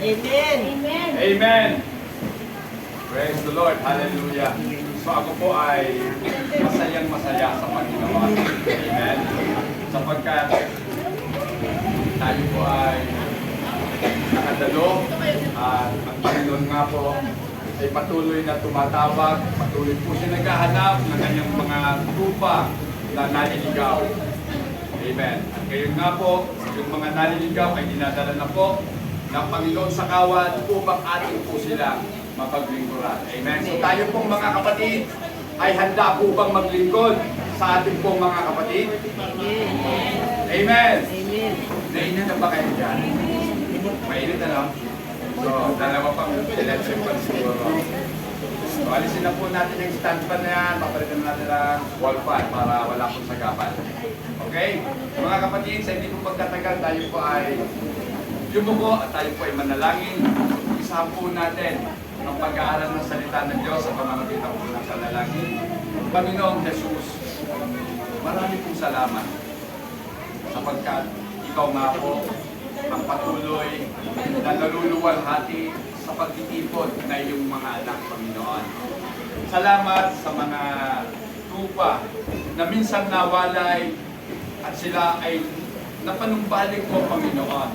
Amen. Amen. Amen. Praise the Lord. Hallelujah. So ako po ay masayang masaya sa Panginoon. Amen. Sapagkat tayo po ay nakadalo at ang Panginoon nga po ay patuloy na tumatawag, patuloy po siya naghahanap ng kanyang mga trupa na naliligaw. Amen. At ngayon nga po, yung mga naliligaw ay dinadala na po ng Panginoon sa kawan upang atin po sila mapaglingkuran. Amen. So tayo pong mga kapatid ay handa po bang maglingkod sa ating pong mga kapatid? Amen. Amen. Amen. Nainit na ba kayo dyan? Mainit na lang. So, dalawa pang election pa siguro. So, alisin na po natin yung stand pan na yan. Papalitan natin ang wall fan para wala pong sagapan. Okay? Mga kapatid, sa hindi po pagtatagal, tayo po ay yumuko at tayo po ay manalangin. Isahan po natin ang pag-aaral ng salita ng Diyos sa pamamagitan po ng panalangin. Panginoong Jesus, marami pong salamat sapagkat ikaw nga po ang patuloy na naluluwalhati sa pagtitipon na iyong mga anak, Panginoon. Salamat sa mga trupa na minsan nawalay at sila ay napanumbalik mo, Panginoon.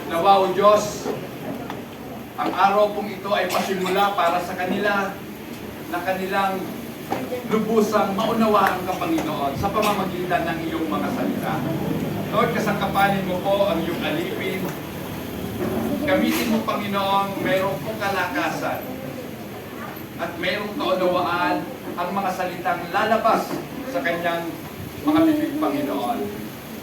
Nawaw Diyos, ang araw pong ito ay pasimula para sa kanila na kanilang lubusang maunawaan ka, Panginoon, sa pamamagitan ng iyong mga salita. Lord, kasangkapanin mo po ang iyong alipin. Gamitin mo, Panginoon, mayroong pong kalakasan at mayroong kaunawaan ang mga salitang lalabas sa kanyang mga bibig, Panginoon,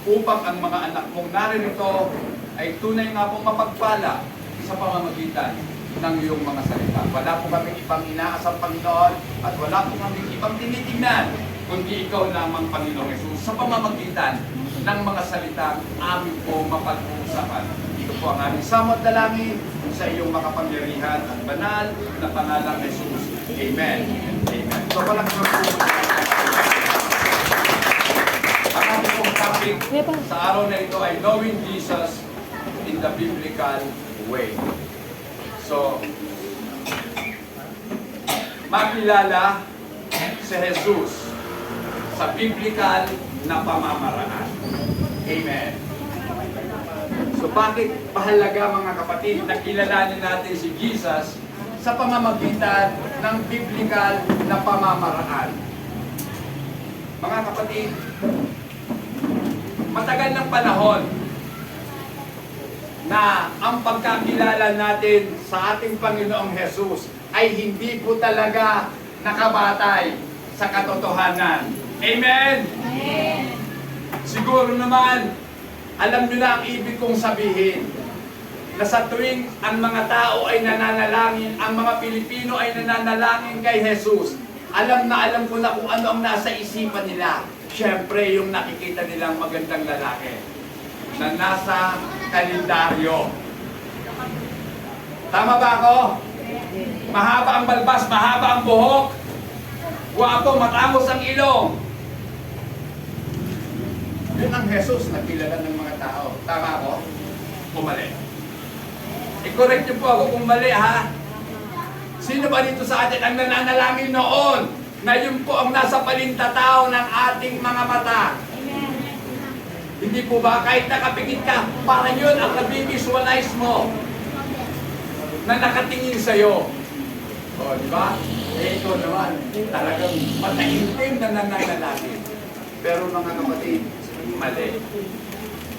upang ang mga anak mong naririto ay tunay nga pong mapagpala sa pamamagitan ng iyong mga salita. Wala po kami ibang inaasang, Panginoon, at wala po kami ibang tinitingnan, kundi ikaw lamang, Panginoong Jesus, sa pamamagitan ng mga salitang amin po mapag-uusapan. Ito po ang aming samot dalangin sa iyong makapangyarihan at banal na pangalang Jesus. Amen. Amen. So, walang po. Ang ating pong topic sa araw na ito ay knowing Jesus in the biblical way. So, makilala si Jesus sa biblical na pamamaraan. Amen. So, bakit mahalaga, mga kapatid, na kilalanin natin si Jesus sa pamamagitan ng biblical na pamamaraan? Mga kapatid, matagal ng panahon na ang pagkakilala natin sa ating Panginoong Jesus ay hindi po talaga nakabatay sa katotohanan. Amen? Amen. Siguro naman, alam nyo na ang ibig kong sabihin na sa tuwing ang mga tao ay nananalangin, ang mga Pilipino ay nananalangin kay Jesus, alam ko na kung ano ang nasa isipan nila. Siyempre, yung nakikita nilang magandang lalaki na nasa kalendaryo. Tama ba ako? Mahaba ang balbas, mahaba ang buhok, guwapo, matangos ang ilong. Yun ang Jesus na kilala ng mga tao. Tama ako? Kumali. I-correct niyo po ako kung mali, ha? Sino ba dito sa atin ang nananalangin noon na yun po ang nasa palintatao ng ating mga mata? Hindi po ba kahit nakapikit ka, para yun ang nabivisualize mo na nakatingin sa'yo? O, di ba? Eh, ito naman, talagang mataimtim na nananalangin. Pero mga kapatid, mali.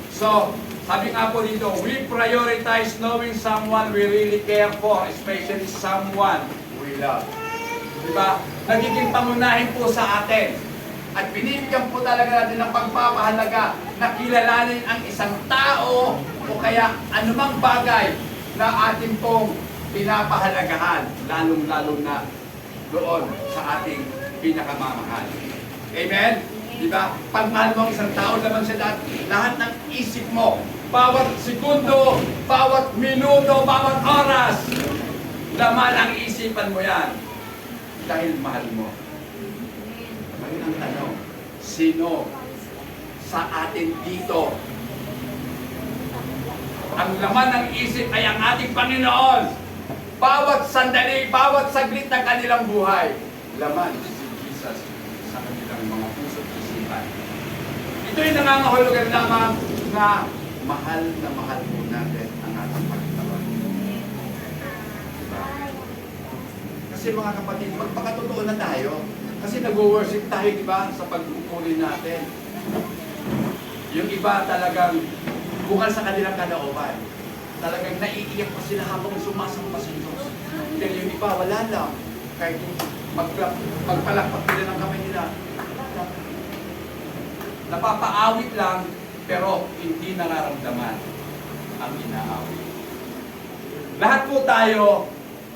So, sabi nga po dito, we prioritize knowing someone we really care for, especially someone we love. Diba? Nagiging pangunahin po sa atin. At binibigyan po talaga natin ng pagpapahalaga na kilalanin ang isang tao o kaya anumang bagay na ating pong pinapahalagahan, lalong-lalo na doon sa ating pinakamamahal. Amen? Diba? Pagmahal mo ang isang tao, naman siya lahat ng isip mo, bawat segundo, bawat minuto, bawat oras, laman ang isipan mo yan. Dahil mahal mo. Ngayon ang tanong, sino sa atin dito Ang laman ng isip ay ang ating Panginoon. Bawat sandali, bawat saglit ng kanilang buhay, laman si Jesus sa kanilang mga puso't isipan. Ito'y nangangahulugan lamang na mahal po natin ang ating Panginoon. Diba? Kasi mga kapatid, magpakatotoo na tayo. Kasi nag-worship tayo, di ba, sa pagpupuli natin. Yung iba talagang bukal sa kanilang kalooban. Talagang naiiyak pa sila habang sumasamba sa Diyos. Dahil yung iba, wala lang. Kahit magpalakpak nila ng kamay nila. Napapaawit lang, pero hindi nararamdaman ang inaawit. Lahat po tayo,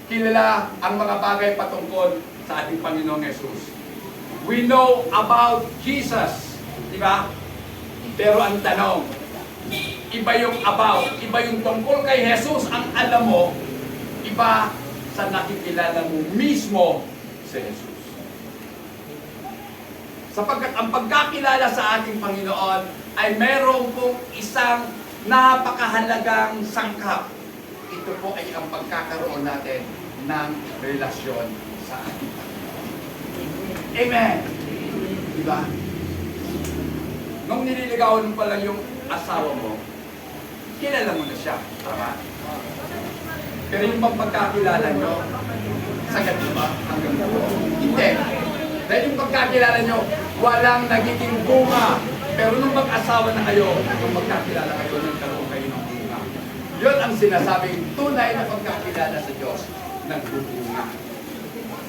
kilala ang mga bagay patungkol sa ating Panginoong Yesus. We know about Jesus, di ba? Pero ang tanong, iba yung about, iba yung tungkol kay Jesus ang alam mo, iba sa nakikilala mo mismo si Jesus. Sapagkat ang pagkakilala sa ating Panginoon ay meron pong isang napakahalagang sangkap. Ito po ay ang pagkakaroon natin ng relasyon sa ating Panginoon. Amen! Diba? Nung nililigawan mo pa lang yung asawa mo, kilala mo na siya. Tama? Pero yung pagkakilala nyo, sagad mo ba hanggang buo? Hindi. Dahil yung pagkakilala nyo, walang nagiging bunga. Pero nung mag-asawa na kayo, nung magkakilala kayo, nagkaroon kayo ng bunga. Yun ang sinasabing tunay na pagkakilala sa Diyos, nagbubunga.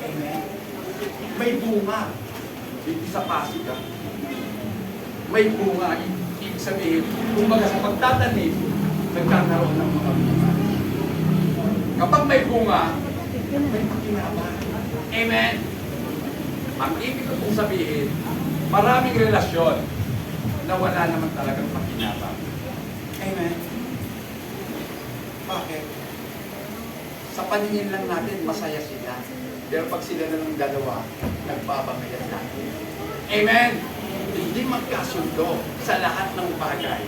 Amen? May bunga. Hindi sa pasiga. May bunga. Ibig sabihin, kumbaga sa pagtatanim, nagkakaroon ng mga bunga. Kapag may bunga, may pakinabang. Amen? Ang ibig ko pong sabihin, maraming relasyon na wala naman talagang pakinabang. Amen? Bakit? Sa paningin lang natin, masaya sila. Pero pag sila na ng dalawa, nagbabangayan natin. Amen? Hindi magkasundo sa lahat ng bagay.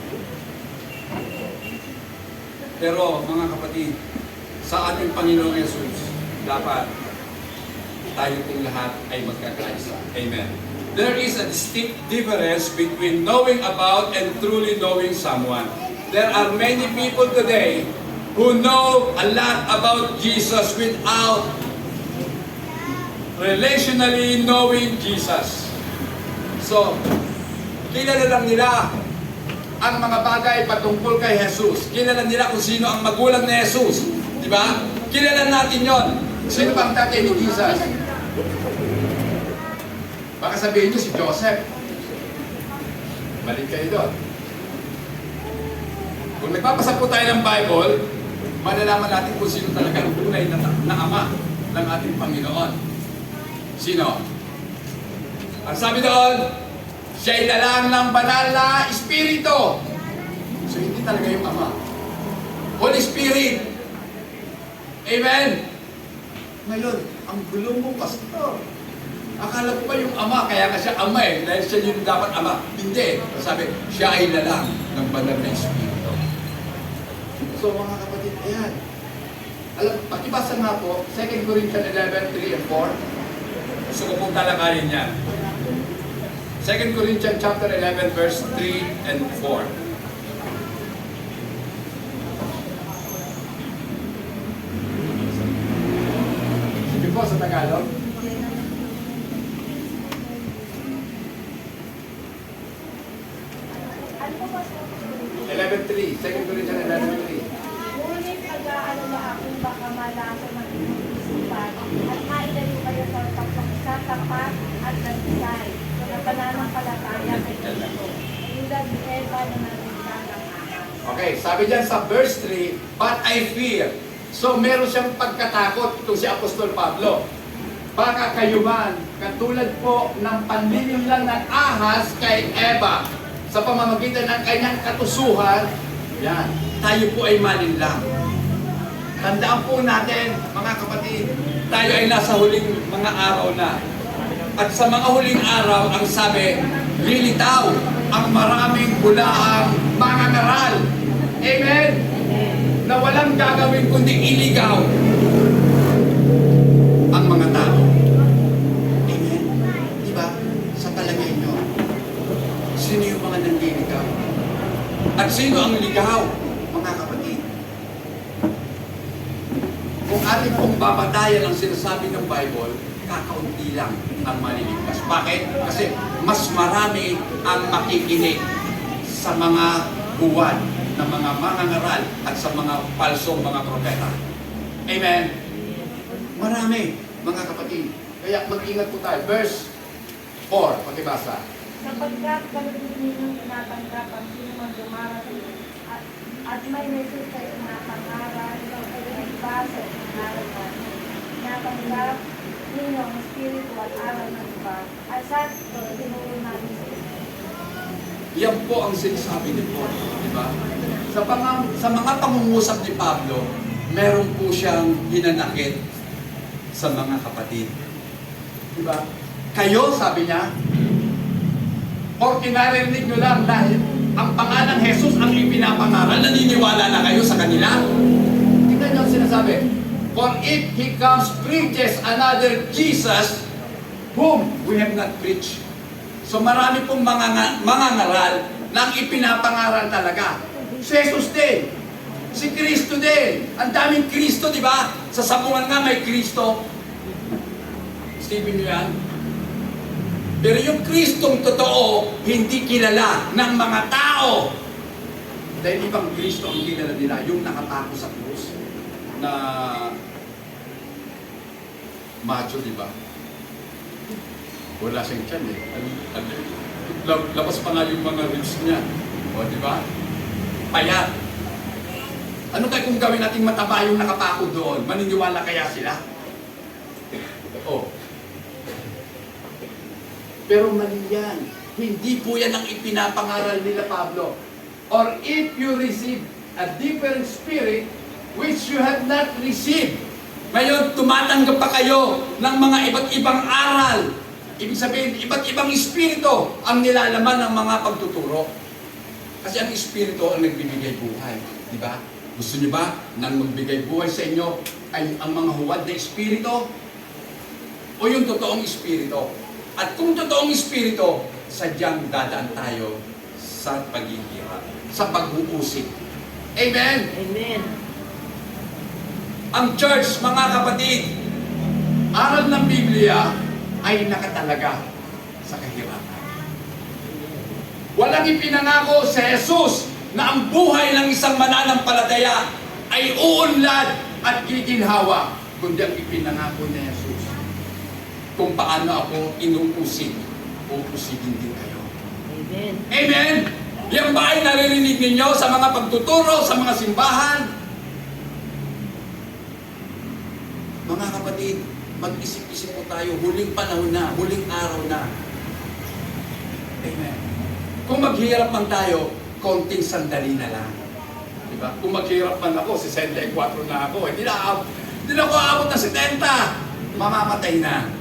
Pero mga kapatid, sa ating Panginoong Yesus, dapat tayo pong lahat ay magkakaisa. Amen. There is a distinct difference between knowing about and truly knowing someone. There are many people today who know a lot about Jesus without relationally knowing Jesus. So, kilala lang nila ang mga bagay patungkol kay Jesus. Kilala nila kung sino ang magulang ni Jesus. Di ba? Kilala natin yon. Sino bang tatay ni Jesus? Baka sabihin nyo si Joseph. Balik kayo doon. Kung nagbabasa po tayo ng Bible, malalaman natin kung sino talaga ang tunay na ama ng ating Panginoon. Sino? Ang sabi doon, siya'y dalang ng banal na Espiritu. So hindi talaga yung ama. Holy Spirit. Amen? Ngayon, ang gulo mo, pastor. Akala ko pa yung ama, kaya nga siya ama eh, dahil siya yung dapat ama. Hindi. Sabi, siya ay lalang ng banal na Espiritu. So mga kapatid, ayan. Alam, pakibasa nga po, 2 Corinthians 11, 3 and 4. Gusto ko pong talakayin yan. 2 Corinthians chapter 11, verse 3 and 4. Po sa Tagalog. 11:3, 2 Corinthians 11:3. Ngunit nag-aalala akong baka malasa maging isipan at mailayo kayo sa tapat at nagdisay sa pananampalataya kay Kristo. Tulad ni Eva na nagdisay ng ahas. Okay, sabi dyan sa verse 3, but I fear. So meron siyang pagkatakot itong si Apostol Pablo. Baka kayo man, katulad po ng panlilimlang ng ahas kay Eva, sa pamamagitan ng kanyang katusuhan, yan, tayo po ay malinlang. Tandaan po natin, mga kapatid, tayo ay nasa huling mga araw na. At sa mga huling araw, ang sabi, lilitaw ang maraming bulaang mga ngaral. Amen? na walang gagawin kundi iligaw ang mga tao. Amen? Di ba? Sa palagay nyo, sino yung mga nanliligaw? At sino ang ligaw? Mga kapatid. Kung ating pong babatayan ang sinasabi ng Bible, kakaunti lang ang maliligtas. Bakit? Kasi mas marami ang makikinig sa mga buwan ng mga mangangaral at sa mga palsong mga propeta. Amen? Marami, mga kapatid. Kaya mag-ingat po tayo. Verse 4, pakibasa. Sapagkat kalugod ninyong tinatanggap ang sino man dumarating at may message kayo tinatangaral, ikaw kayo nagbasa at nangaral natin. Tinatanggap ninyo ang espiritu at aral ng iba at sa ito, tinuro namin sa inyo. Yan po ang sinasabi ni Paul. Di ba? Sa mga pangungusap ni Pablo, meron po siyang hinanakit sa mga kapatid. Di ba? Kayo, sabi niya, porque narinig nyo lang dahil ang pangalang Jesus ang ipinapangaral, naniniwala na kayo sa kanila. Tingnan nyo ang sinasabi. For if he comes, preaches another Jesus, whom we have not preached. So marami pong mga ngaral na ang ipinapangaral talaga. Si Jesus din. Si Kristo din. Ang daming Kristo, di ba? Sa sabungan nga may Kristo. Stephen nyo yan? Pero yung Kristong totoo, hindi kilala ng mga tao. Dahil ibang Kristo ang kilala nila, yung nakatako sa krus na macho, di ba? Wala siyang tiyan eh. Labas pa nga yung mga ribs niya. O, di ba? Payat. Ano kaya kung gawin natin mataba yung nakapako doon? Maniniwala kaya sila? O. Pero mali yan. Hindi po yan ang ipinapangaral nila Pablo. Or if you receive a different spirit which you have not received. Ngayon, tumatanggap pa kayo ng mga iba't ibang aral. Ibig sabihin, iba't ibang espiritu ang nilalaman ng mga pagtuturo. Kasi ang espiritu ang nagbibigay buhay. Di ba? Gusto niyo ba nang magbigay buhay sa inyo ay ang mga huwad na espiritu? O yung totoong espiritu? At kung totoong espiritu, sadyang dadaan tayo sa paghihirap, sa pag-uusig. Amen? Amen. Ang church, mga kapatid, aral ng Biblia ay nakatalaga sa kahirapan. Walang ipinangako si Jesus na ang buhay ng isang mananampalataya ay uunlad at giginhawa, kundi ang ipinangako ni Jesus. Kung paano ako inuusig, uusigin din kayo. Amen. Amen? Yan ba ay naririnig ninyo sa mga pagtuturo, sa mga simbahan? Mga kapatid, mag-isip-isip po tayo, huling panahon na, huling araw na. Amen. Kung maghihirap man tayo, konting sandali na lang. Diba? Kung maghihirap man ako, 64 na ako, hindi na ako aabot ng 70. Mamamatay na.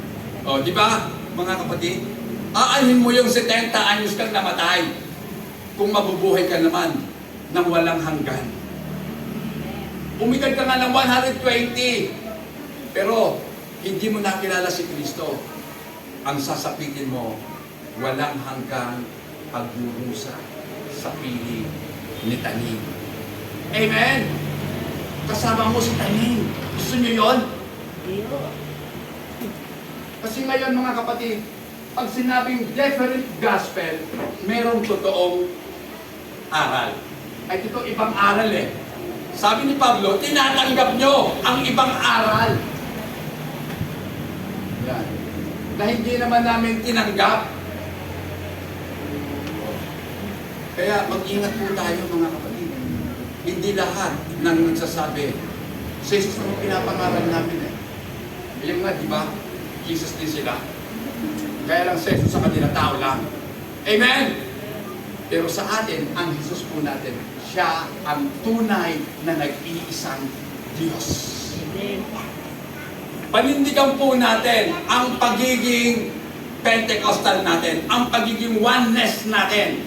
O, di ba, mga kapatid? Aanhin mo yung 70 anyos kang namatay kung mabubuhay ka naman ng walang hanggan. Umikad ka nga ng 120, pero hindi mo nakilala si Kristo. Ang sasapitin mo, walang hanggang pagbubusa sa piling ni tanim. Amen? Kasama mo si tanim. Gusto niyo yun? Kasi ngayon mga kapatid, pag sinabing different gospel, merong totoong aral. Ay ito ibang aral eh. Sabi ni Pablo, tinatanggap nyo ang ibang aral. Yan. Na hindi naman namin tinanggap. Kaya mag-ingat po tayo mga kapatid. Hindi lahat ng nagsasabi, si Jesus naman pinapangaral namin eh. Yung nga, di ba? Jesus din sila. Kaya lang si Jesus sa kanila, tao lang. Amen? Pero sa atin, ang Jesus po natin, siya ang tunay na nag-iisang Diyos. Amen. Panindigan po natin ang pagiging Pentecostal natin, ang pagiging oneness natin.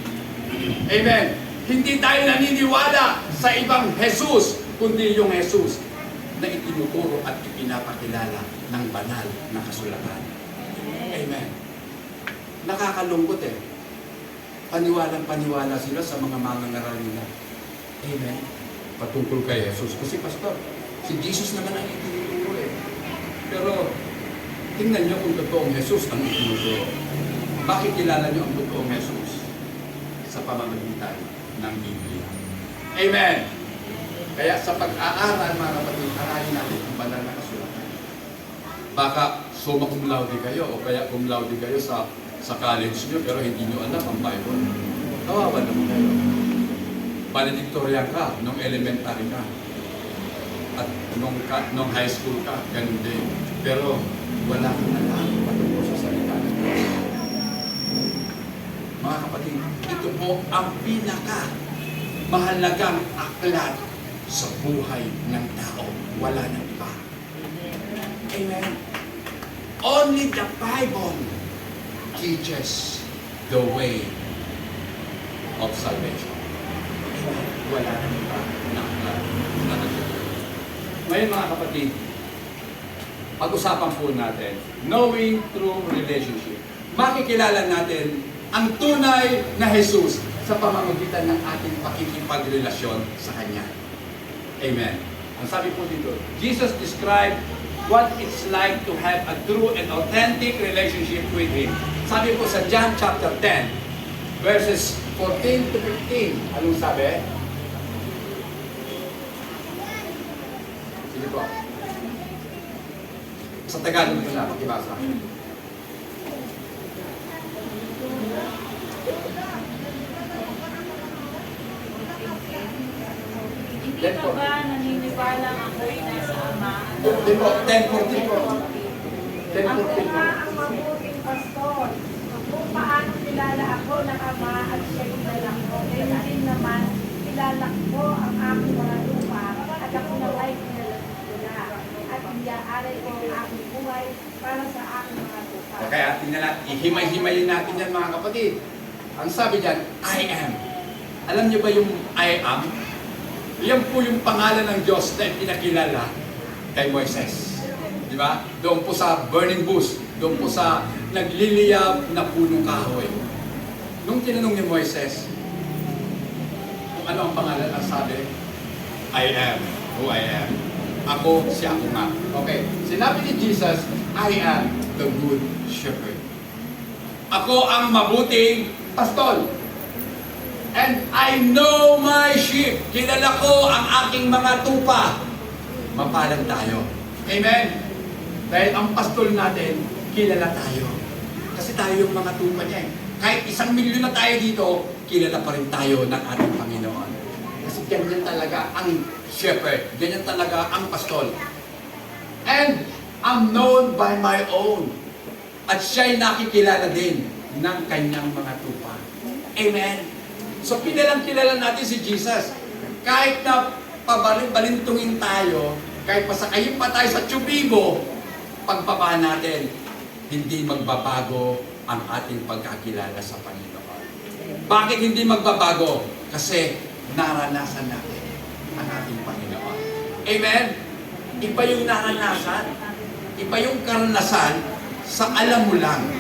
Amen? Hindi tayo naniniwala sa ibang Jesus kundi yung Jesus na itinuturo at ipinapakilala ng banal na kasulatan. Amen. Nakakalungkot eh. Paniwalang-paniwala sila sa mga mangangaral nila. Amen. Patungkol kay Jesus. Kasi pastor, si Jesus naman ang itinuturo eh. Pero, tingnan nyo kung totoong Jesus ang itinuturo. Bakit kilala nyo ang totoong Jesus? Sa pamamagitan ng Biblia. Amen. Kaya sa pag-aaral, mga kapatid, aralin natin ang banal na kasulatan. Baka summa cum laude kayo o kaya cum laude kayo sa college nyo pero hindi nyo alam ang Bible. Kawawa naman kayo. Valedictorian ka nung elementary ka. At nung high school ka, ganun din. Pero wala kang alam patungkol sa salita ng Diyos. Mga kapatid, ito po ang mahalagang aklat sa buhay ng tao. Wala nang iba. Amen. Only the Bible teaches the way of salvation. Amen. Wala nang iba na aklat na nagsasabi. Ngayon mga kapatid, pag-usapan po natin, knowing through relationship. Makikilala natin ang tunay na Jesus sa pamamagitan ng ating pakikipagrelasyon sa Kanya. Amen. Ang sabi po dito, Jesus described what it's like to have a true and authentic relationship with Him. Sabi po sa John chapter 10, verses 14 to 15. Anong sabi? Sige po. Sa Tagalog ko na, pakibasa. Hindi ka ba naniniwala ako'y nasa Ama? Di po, 10:14 po. 10:14 Ako po. nga ang mabuting pastor. Kung paano kilala ako ng Ama at siya kilala ko. Kaya din naman, kilala ko ang aking mga lupa at ako na ay kilala nila. At iyaaray ko ang aking buhay para sa aking mga lupa. Kaya tingnan natin, ihimay-himayin natin yan mga kapatid. Ang sabi dyan, I am. Alam niyo ba yung I am? Yan po yung pangalan ng Diyos na pinakilala kay Moises. Di ba? Doon po sa burning bush, doon po sa nagliliyab na punong kahoy. Nung tinanong ni Moises, kung ano ang pangalan, ang sabi, I am who I am. Ako, siya ako nga. Okay. Sinabi ni Jesus, I am the good shepherd. Ako ang mabuting pastol. And I know my sheep. Kilala ko ang aking mga tupa. Mapalad tayo. Amen? Dahil ang pastol natin, kilala tayo. Kasi tayo yung mga tupa niya eh. Kahit 1 milyon na tayo dito, kilala pa rin tayo ng ating Panginoon. Kasi ganyan talaga ang shepherd. Ganyan talaga ang pastol. And I'm known by my own. At siya'y nakikilala din ng kanyang mga tupa. Amen? So, kilala natin si Jesus. Kahit na pabalintungin tayo, kahit pasakayin pa tayo sa tsubibo, pagbaba natin, hindi magbabago ang ating pagkakilala sa Panginoon. Bakit hindi magbabago? Kasi naranasan natin ang ating Panginoon. Amen? Iba yung naranasan. Iba yung karanasan sa alam mo lang.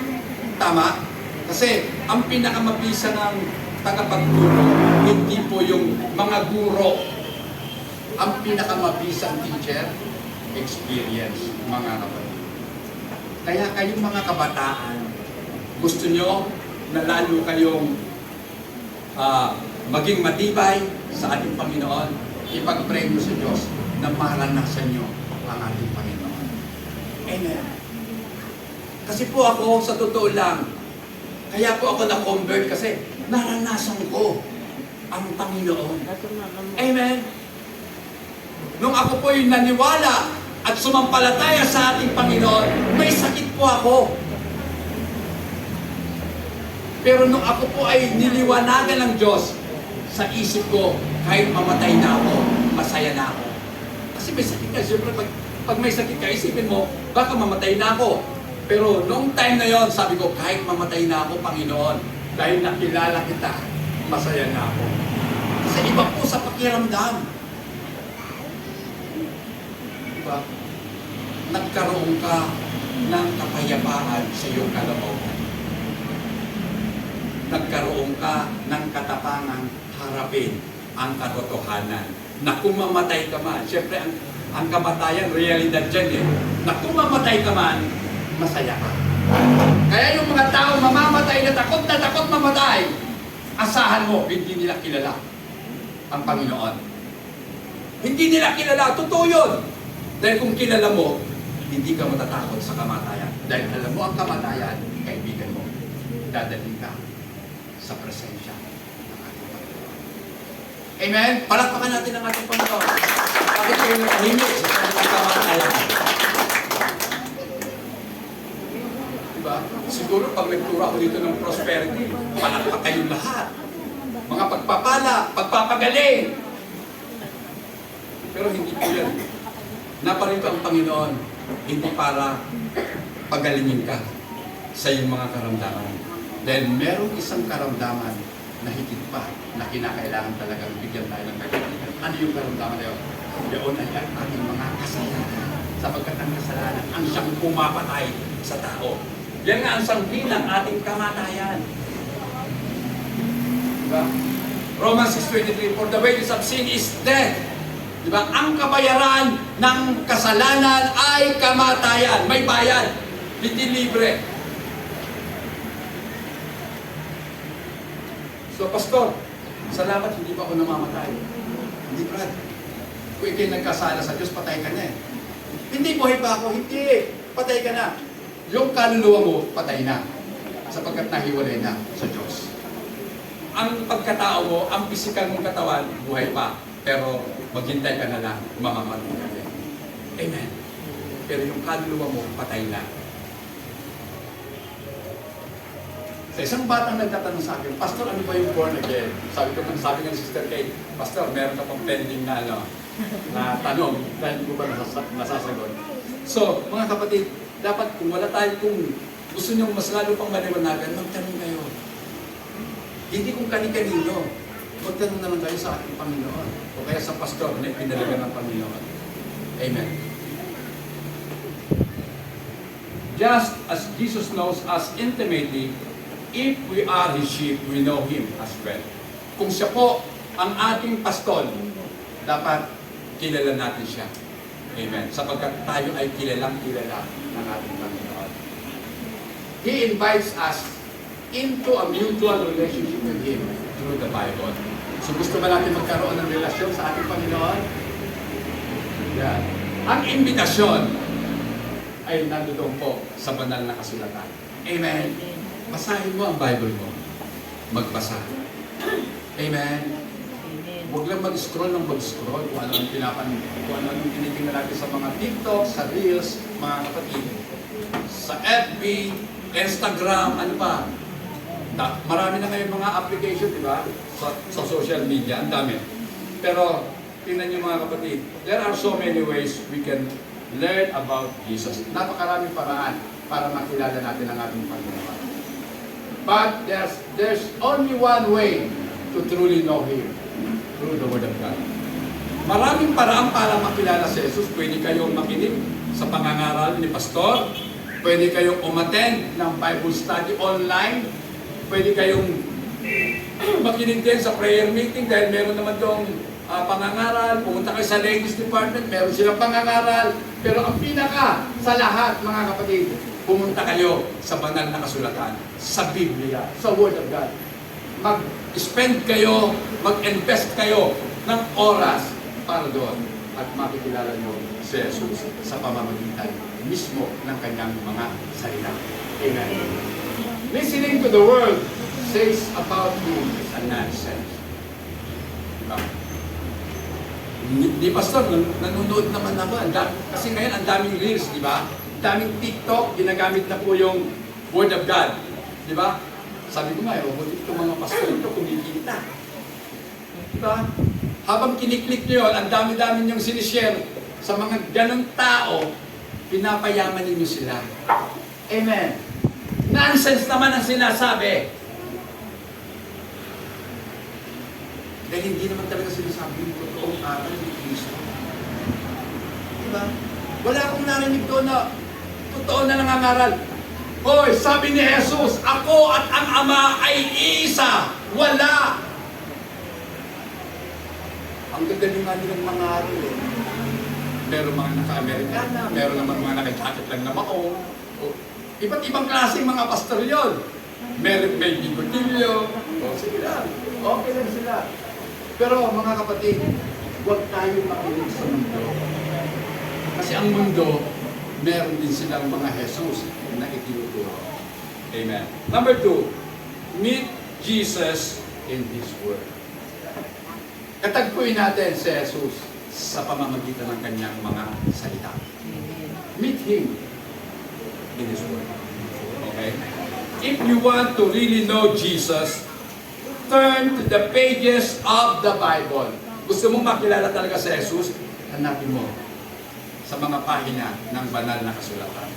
Tama? Kasi ang pinakamabisa ng tagapagturo, hindi po yung mga guro. Ang pinakamabisang teacher, experience, mga kapatid. Kaya kayong mga kabataan, gusto nyo na lalo kayong maging matibay sa ating Panginoon, ipag-pray mo sa Diyos na maranasan nyo ang ating Panginoon. Amen. Kasi po ako, sa totoo lang, kaya po ako na-convert kasi naranasan ko ang Panginoon. Amen. Nung ako po yung naniwala at sumampalataya sa ating Panginoon, may sakit po ako. Pero nung ako po ay niliwanagan ng Diyos, sa isip ko, kahit mamatay na ako, masaya na ako. Kasi may sakit ka. Siyempre, pag may sakit ka, isipin mo, baka mamatay na ako. Pero nung time na yon, sabi ko, kahit mamatay na ako, Panginoon, dahil nakilala kita, masaya na ako. Kasi iba po sa pakiramdam. ba? Nagkaroon ka ng kapayapaan sa iyong kalooban. Nagkaroon ka ng katapangan harapin ang katotohanan. Na kung mamatay ka man, siyempre ang kamatayan, realidad dyan eh. Na kung mamatay ka man, masaya ka. Kaya yung mga tao mamamatay na takot mamatay, asahan mo, hindi nila kilala ang Panginoon. Hindi nila kilala, totoo yun. Dahil kung kilala mo, hindi ka matatakot sa kamatayan. Dahil alam mo ang kamatayan, kaibigan mo, dadaling ka sa presensya ng ating Panginoon. Amen? Palakpakan natin ang ating Panginoon. Bakit kayo nakahimik sa kanyang kamatayan? Diba? Siguro pag nagtura ko dito ng prosperity, palakpak kayong lahat. Mga pagpapala, pagpapagaling. Pero hindi po yan. Naparito ang Panginoon, hindi para pagalingin ka sa iyong mga karamdaman. Dahil merong isang karamdaman na higit pa na kinakailangan talagang bigyan tayo ng kagalingan. Ano yung karamdaman na yun? Yun ay ang ating mga kasalanan. Sapagkat ang kasalanan ang siyang pumapatay sa tao. Yan nga ang sanghi ng ating kamatayan. Diba? Romans 6:23, for the wages of sin is death. Diba? Ang kabayaran ng kasalanan ay kamatayan. May bayad. Hindi libre. So, Pastor, salamat hindi pa ako namamatay. Hindi, Brad. Kung ikay nagkasala sa Diyos, patay ka na eh. Hindi, buhay pa ako. Hindi. Patay ka na. Yung kaluluwa mo, patay na. Sapagkat nahiwalay na sa Diyos. Ang pagkatao mo, ang pisikal mong katawan, buhay pa. Pero maghintay ka na lang, mamamatay ka din. Amen. Pero yung kaluluwa mo, patay na. Sa isang batang nagtatanong sa akin, Pastor, ano ba yung born again? Sabi nga ni Sister Kate, Pastor, meron ka pang pending na, na tanong, dahil hindi ko ba nasasagot? So, mga kapatid, dapat kung wala tayo, kung gusto nyo mas lalo pang maliwanagan, magtanong kayo. Hindi kung kani-kanino. Magtanong naman tayo sa ating Panginoon. O kaya sa pastor na pinalagan ng Panginoon. Amen. Just as Jesus knows us intimately, if we are His sheep, we know Him as well. Kung siya po ang ating pastol, dapat kilala natin siya. Amen. Sapagkat tayo ay kilalang-kilala ng ating Panginoon. He invites us into a mutual relationship with Him through the Bible. So gusto ba natin magkaroon ng relasyon sa ating Panginoon? Yan. Ang imbitasyon ay nandoon po sa banal na kasulatan. Amen. Basahin mo ang Bible mo. Magbasa. Amen. Huwag lang mag-scroll ng mag-scroll kung ano ang kung ano ang tinitingnan natin sa mga TikTok, sa Reels, mga kapatid. Sa FB, Instagram, ano pa. Marami na kayong mga application, di ba? Sa social media, ang dami. Pero, tingnan niyo mga kapatid, there are so many ways we can learn about Jesus. Napakaraming paraan para makilala natin ang ating Panginoon. But there's only one way to truly know Him, through the Word of God. Maraming paraan para makilala si Jesus. Pwede kayong makinig sa pangangaral ni Pastor. Pwede kayong umattend ng Bible study online. Pwede kayong makinig din sa prayer meeting dahil meron naman doong pangangaral. Pumunta kayo sa ladies department, meron silang pangangaral. Pero ang pinaka sa lahat, mga kapatid, pumunta kayo sa banal na kasulatan, sa Biblia, sa Word of God. Mag-spend kayo, mag-invest kayo ng oras para doon at makikilala nyo si Jesus sa pamamagitan mismo ng kanyang mga salita. Amen. Listening to the world says about Him is a nonsense. Diba? Di Pastor, nanonood naman ako. Kasi ngayon ang daming reels, di ba? Daming TikTok, ginagamit na po yung Word of God. Di ba? Sabi ko nga, buti itong mga pastor ito kumikita. Di ba? Habang kiniklik nyo yun, ang dami-dami niyong sinishare sa mga ganong tao, pinapayaman ninyo sila. Amen. Nonsense naman ang sinasabi. Dahil hindi naman talaga sinasabi yung totoong aral ni Kristo. Diba? Wala akong narinig doon na totoo na nangangaral. Hoy, sabi ni Jesus, ako at ang Ama ay iisa. Wala. Ang gagaling nga nilang mga aral eh. Meron mga naka-Amerikana, meron naman mga naka-jacket lang na maong. Iba't ibang klaseng mga pastor yun. Meron may bigotilyo. Sige lang. Okay lang sila. Pero mga kapatid, huwag tayong makinig sa mundo. Kasi ang mundo, meron din silang mga Jesus na itinuturo. Amen. Number 2, meet Jesus in His Word. Katagpuin natin si Jesus sa pamamagitan ng kanyang mga salita. Meet Him in His Word. Okay? If you want to really know Jesus, turn to the pages of the Bible. Gusto mong makilala talaga si Jesus? Hanapin mo sa mga pahina ng banal na kasulatan.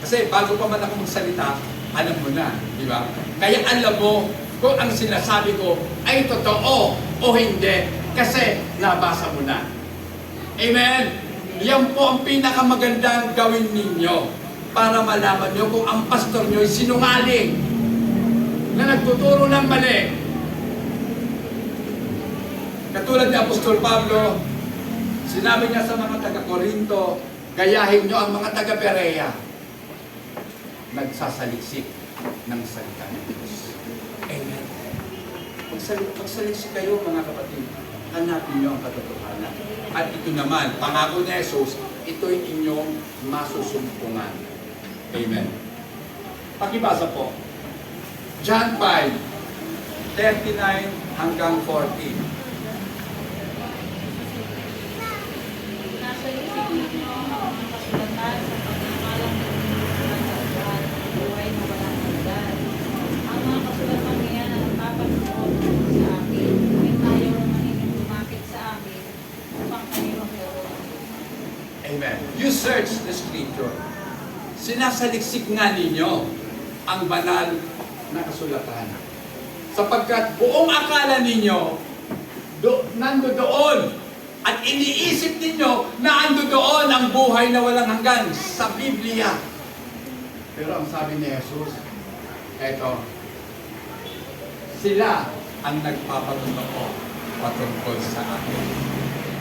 Kasi bago pa man ako magsalita, alam mo na, di ba? Kaya alam mo kung ang sinasabi ko ay totoo o hindi kasi nabasa mo na. Amen? Yan po ang pinakamagandang gawin ninyo para malaman nyo kung ang pastor nyo ay sinungaling na nagtuturo ng mali. Katulad ni Apostol Pablo, sinabi niya sa mga taga-Korinto, gayahin nyo ang mga taga-Berea. Nagsasaliksik ng salita ng Diyos. Amen. Magsaliksik kayo mga kapatid. Hanapin nyo ang katotohanan. At ito naman, pangako ni Jesus, ito'y inyong masusumpungan. Amen. Pakibasa po. John 5, 39 hanggang 40. Nasa isip ninyo ang mga kasulatan sa pagkakalang ng buhay na walang hanggan. Ang mga kasulatan niya na nagpapatuon sa akin, ngunit ayaw naman ninyong lumapit sa akin upang kayo magkaroon. Amen. You search the scripture. Sinasaliksik nga ninyo ang banal na kasulatan. Sapagkat buong akala ninyo, nando doon at iniisip ninyo na ando doon ang buhay na walang hanggan sa Biblia. Pero ang sabi ni Jesus, eto, sila ang nagpapatuto patungkol sa akin.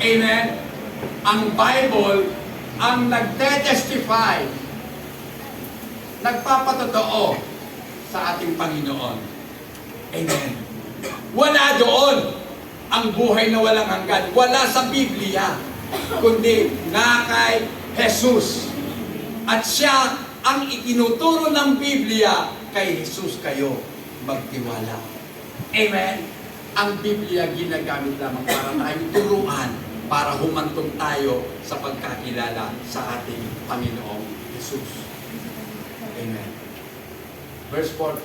Amen? Ang Bible ang nagte-testify, nagpapatotoo sa ating Panginoon. Amen. Wala doon ang buhay na walang hanggan. Wala sa Biblia, kundi nga kay Jesus. At siya ang itinuturo ng Biblia, kay Jesus kayo magtiwala. Amen. Ang Biblia ginagamit lamang para tayong turuan, para humantong tayo sa pagkakilala sa ating Panginoong Jesus. Amen. Verse 4,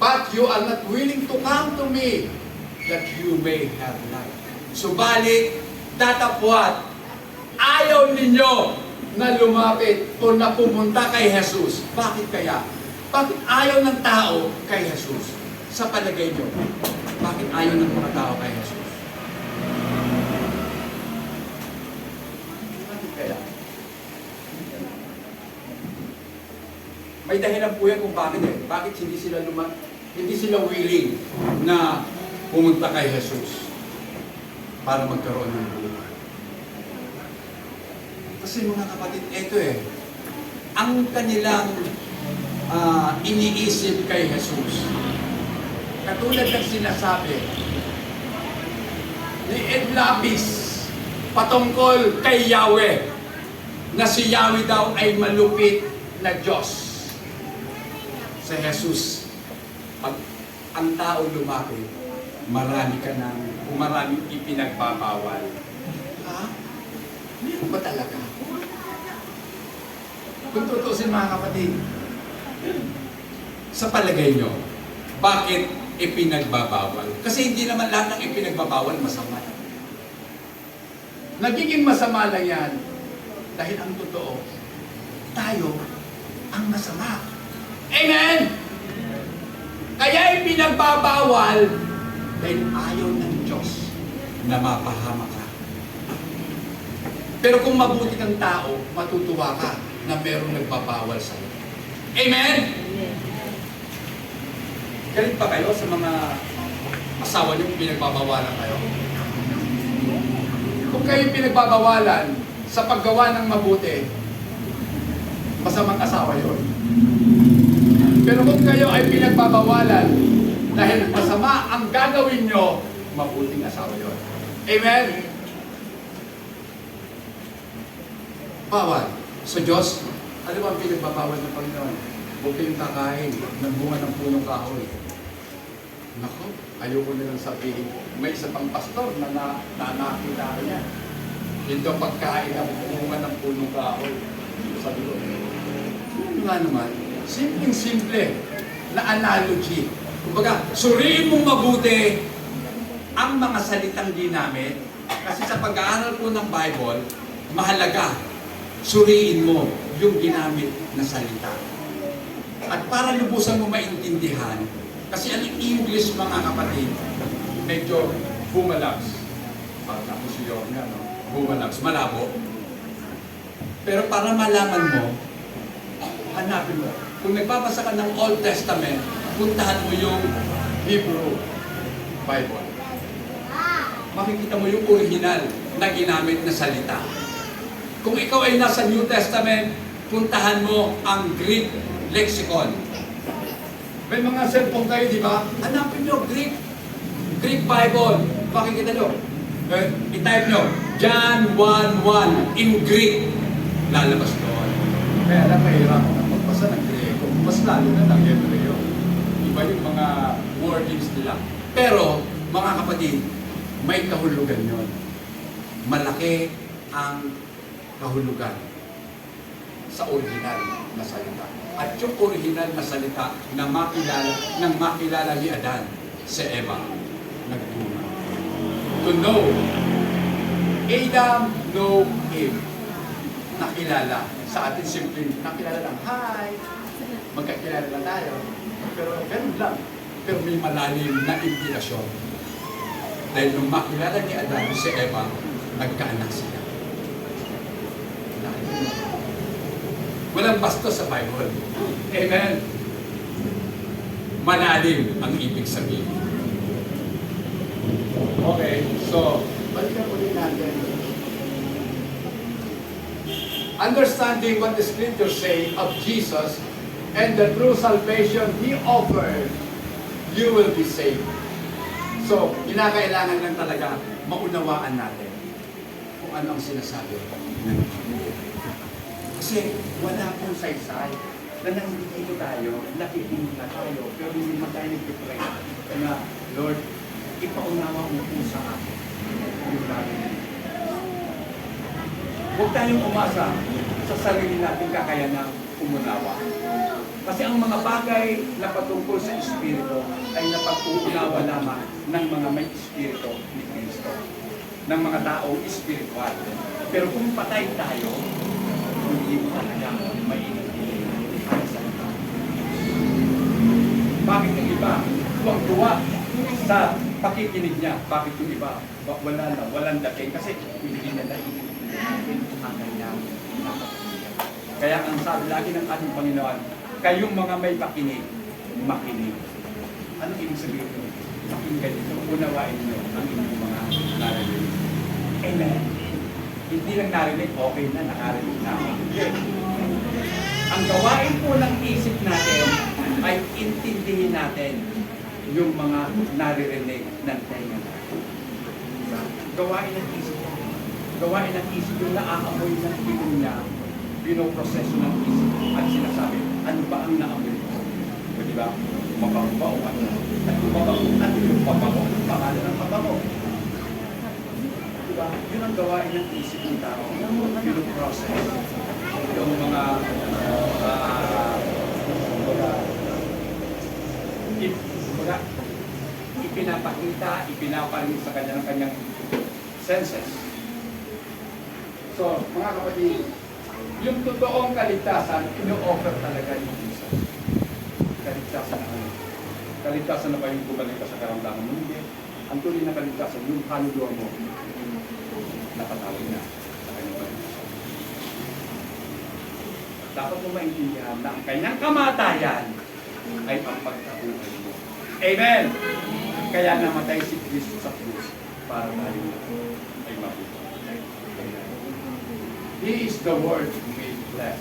but you are not willing to come to me that you may have life. Subalit, datapwat, ayaw ninyo na lumapit o na pumunta kay Jesus. Bakit kaya? Bakit ayaw ng tao kay Jesus? Sa palagay nyo, bakit ayaw ng mga tao kay Jesus? Bakit kaya? May dahilan po yan kung bakit eh. Bakit hindi sila willing na pumunta kay Jesus para magkaroon ng buhay. Kasi mga kapatid, eto eh, ang kanilang iniisip kay Jesus, katulad ng sinasabi ni Ed Lapis patungkol kay Yahweh, na si Yahweh daw ay malupit na Diyos. Sa Jesus, pag ang tao lumapit, marami ipinagbabawal. Ha? Meron ba talaga? Kung tutusin mga kapatid, sa palagay nyo, bakit ipinagbabawal? Kasi hindi naman lahat ng ipinagbabawal masama. Nagiging masama lang yan dahil ang totoo, tayo ang masama. Amen! Kaya ipinagbabawal dahil ayaw ng Diyos na mapahama ka. Pero kung mabuti kang tao, matutuwa ka na merong nagbabawal sa'yo. Amen? Galit pa kayo sa mga asawa niyo kung pinagbabawalan kayo? Kung kayo pinagbabawalan sa paggawa ng mabuti, masamang asawa yun. Pero kung kayo ay pinagbabawalan dahil masama ang gagawin nyo, mabuting asawa yun. Amen? Bawal. Sa Diyos, ano ba ang pinagbabawal ng Panginoon? Huwag kayong kakain ng bunga ng punong kahoy. Naku, ayoko nilang sabihin. May isa pang pastor na nakakita ko niya. Ito ang pagkain ng bunga ng punong kahoy. Sabi ko, yun nga naman, simpleng-simple na analogy. Kumbaga, suriin mong mabuti ang mga salitang ginamit. Kasi sa pag-aaral po ng Bible, mahalaga, suriin mo yung ginamit na salita. At para lubusan mo maintindihan, kasi ang English, mga kapatid, medyo bumalags. Parang ako si Yorna, no? Bumalags, malabo. Pero para malaman mo, hanapin mo. Kung nagbabasa ka ng Old Testament, puntahan mo yung Hebrew Bible. Makikita mo yung original na ginamit na salita. Kung ikaw ay nasa New Testament, puntahan mo ang Greek lexicon. May mga cellphone kayo, di ba? Hanapin nyo, Greek Bible. Makikita nyo. I-type nyo, John 1:1 in Greek. Lalabas doon. Kaya alam, mahirap na magbasa ng Griego. Mas lalo na ng Hebreo. Iba yung mga wordings nila. Pero, mga kapatid, may kahulugan yun. Malaki ang kahulugan sa original na salita. At yung original na salita na makilala ni Adan, si Eva, nagtuna. To know. Adam know Eve. Nakilala. Sa atin simple, nakilala lang, hi! Magkakilala lang tayo. Pero ganun lang. Pero may malalim na implikasyon. Dahil nung makilala ni Adan si Eva, nagkaanak sila. Walang bastos sa Bible. Amen. Malalim ang ibig sabihin. Okay, so, balikan ulit natin. Understanding what the scriptures say of Jesus and the true salvation He offered, you will be saved. So, kinakailangan lang talaga maunawaan natin kung ano ang sinasabi. Kasi wala pong saysay na nandito tayo, nakikinig na tayo, pero hindi naman tayo nag-pray na, Lord, ipaunawa mo po sa akin yung namin. Huwag tayong umasa sa sarili natin kakayanang umunawa. Kasi ang mga bagay na patungkol sa Espiritu ay napag-uunawa lamang ng mga may Espiritu ni Kristo, ng mga taong espiritual. Pero kung patay tayo, hindi mo talaga maintindihan ang salita. Bakit yung iba tuwang-tuwa sa pakikinig niya? Bakit yung iba walang dating? Kasi hindi na naiintindihan ang kanyang nakapagkinig. Kaya ang sabi lagi ng ating Panginoon, kayong mga may pakinig, makinig. Ano ibig sabihin ito? Pakinggan ito, unawain niyo ang inyong mga narinig. Amen. Hindi lang narinig, okay na, nakarinig na. Hindi. Ang gawain po ng isip natin ay intindihin natin yung mga naririnig ng tenga natin. Gawain ng isip. Gawain ng isip yung naaamoy ng ilong niya, pinoproseso ng isip at sinasabi, ano ba ang naamoy ko? O diba? Mabango ba o ano? At kung mabango, ano yung pabango? Pangalan ng pabango. Diba? Yun ang gawain ng isip ng tao. Pinoprocess. Yung mga ipinapakita, ipinaparin sa kanyang senses. So, mga kapatid, yung totoong kaligtasan, ino-offer talaga ni Jesus. Kaligtasan na ano? Kaligtasan na ba yung bumalik ka sa karamdaman mo? Hindi. Ang tuloy na kaligtasan, yung kaluluwa mo, napatawid na sa kanyang dapat mo maintindihan na ang kanyang kamatayan ay ang pagkabuhay mo. Amen! Kaya namatay si Kristo sa krus para tayo ay mabuhay. He is the Word made flesh.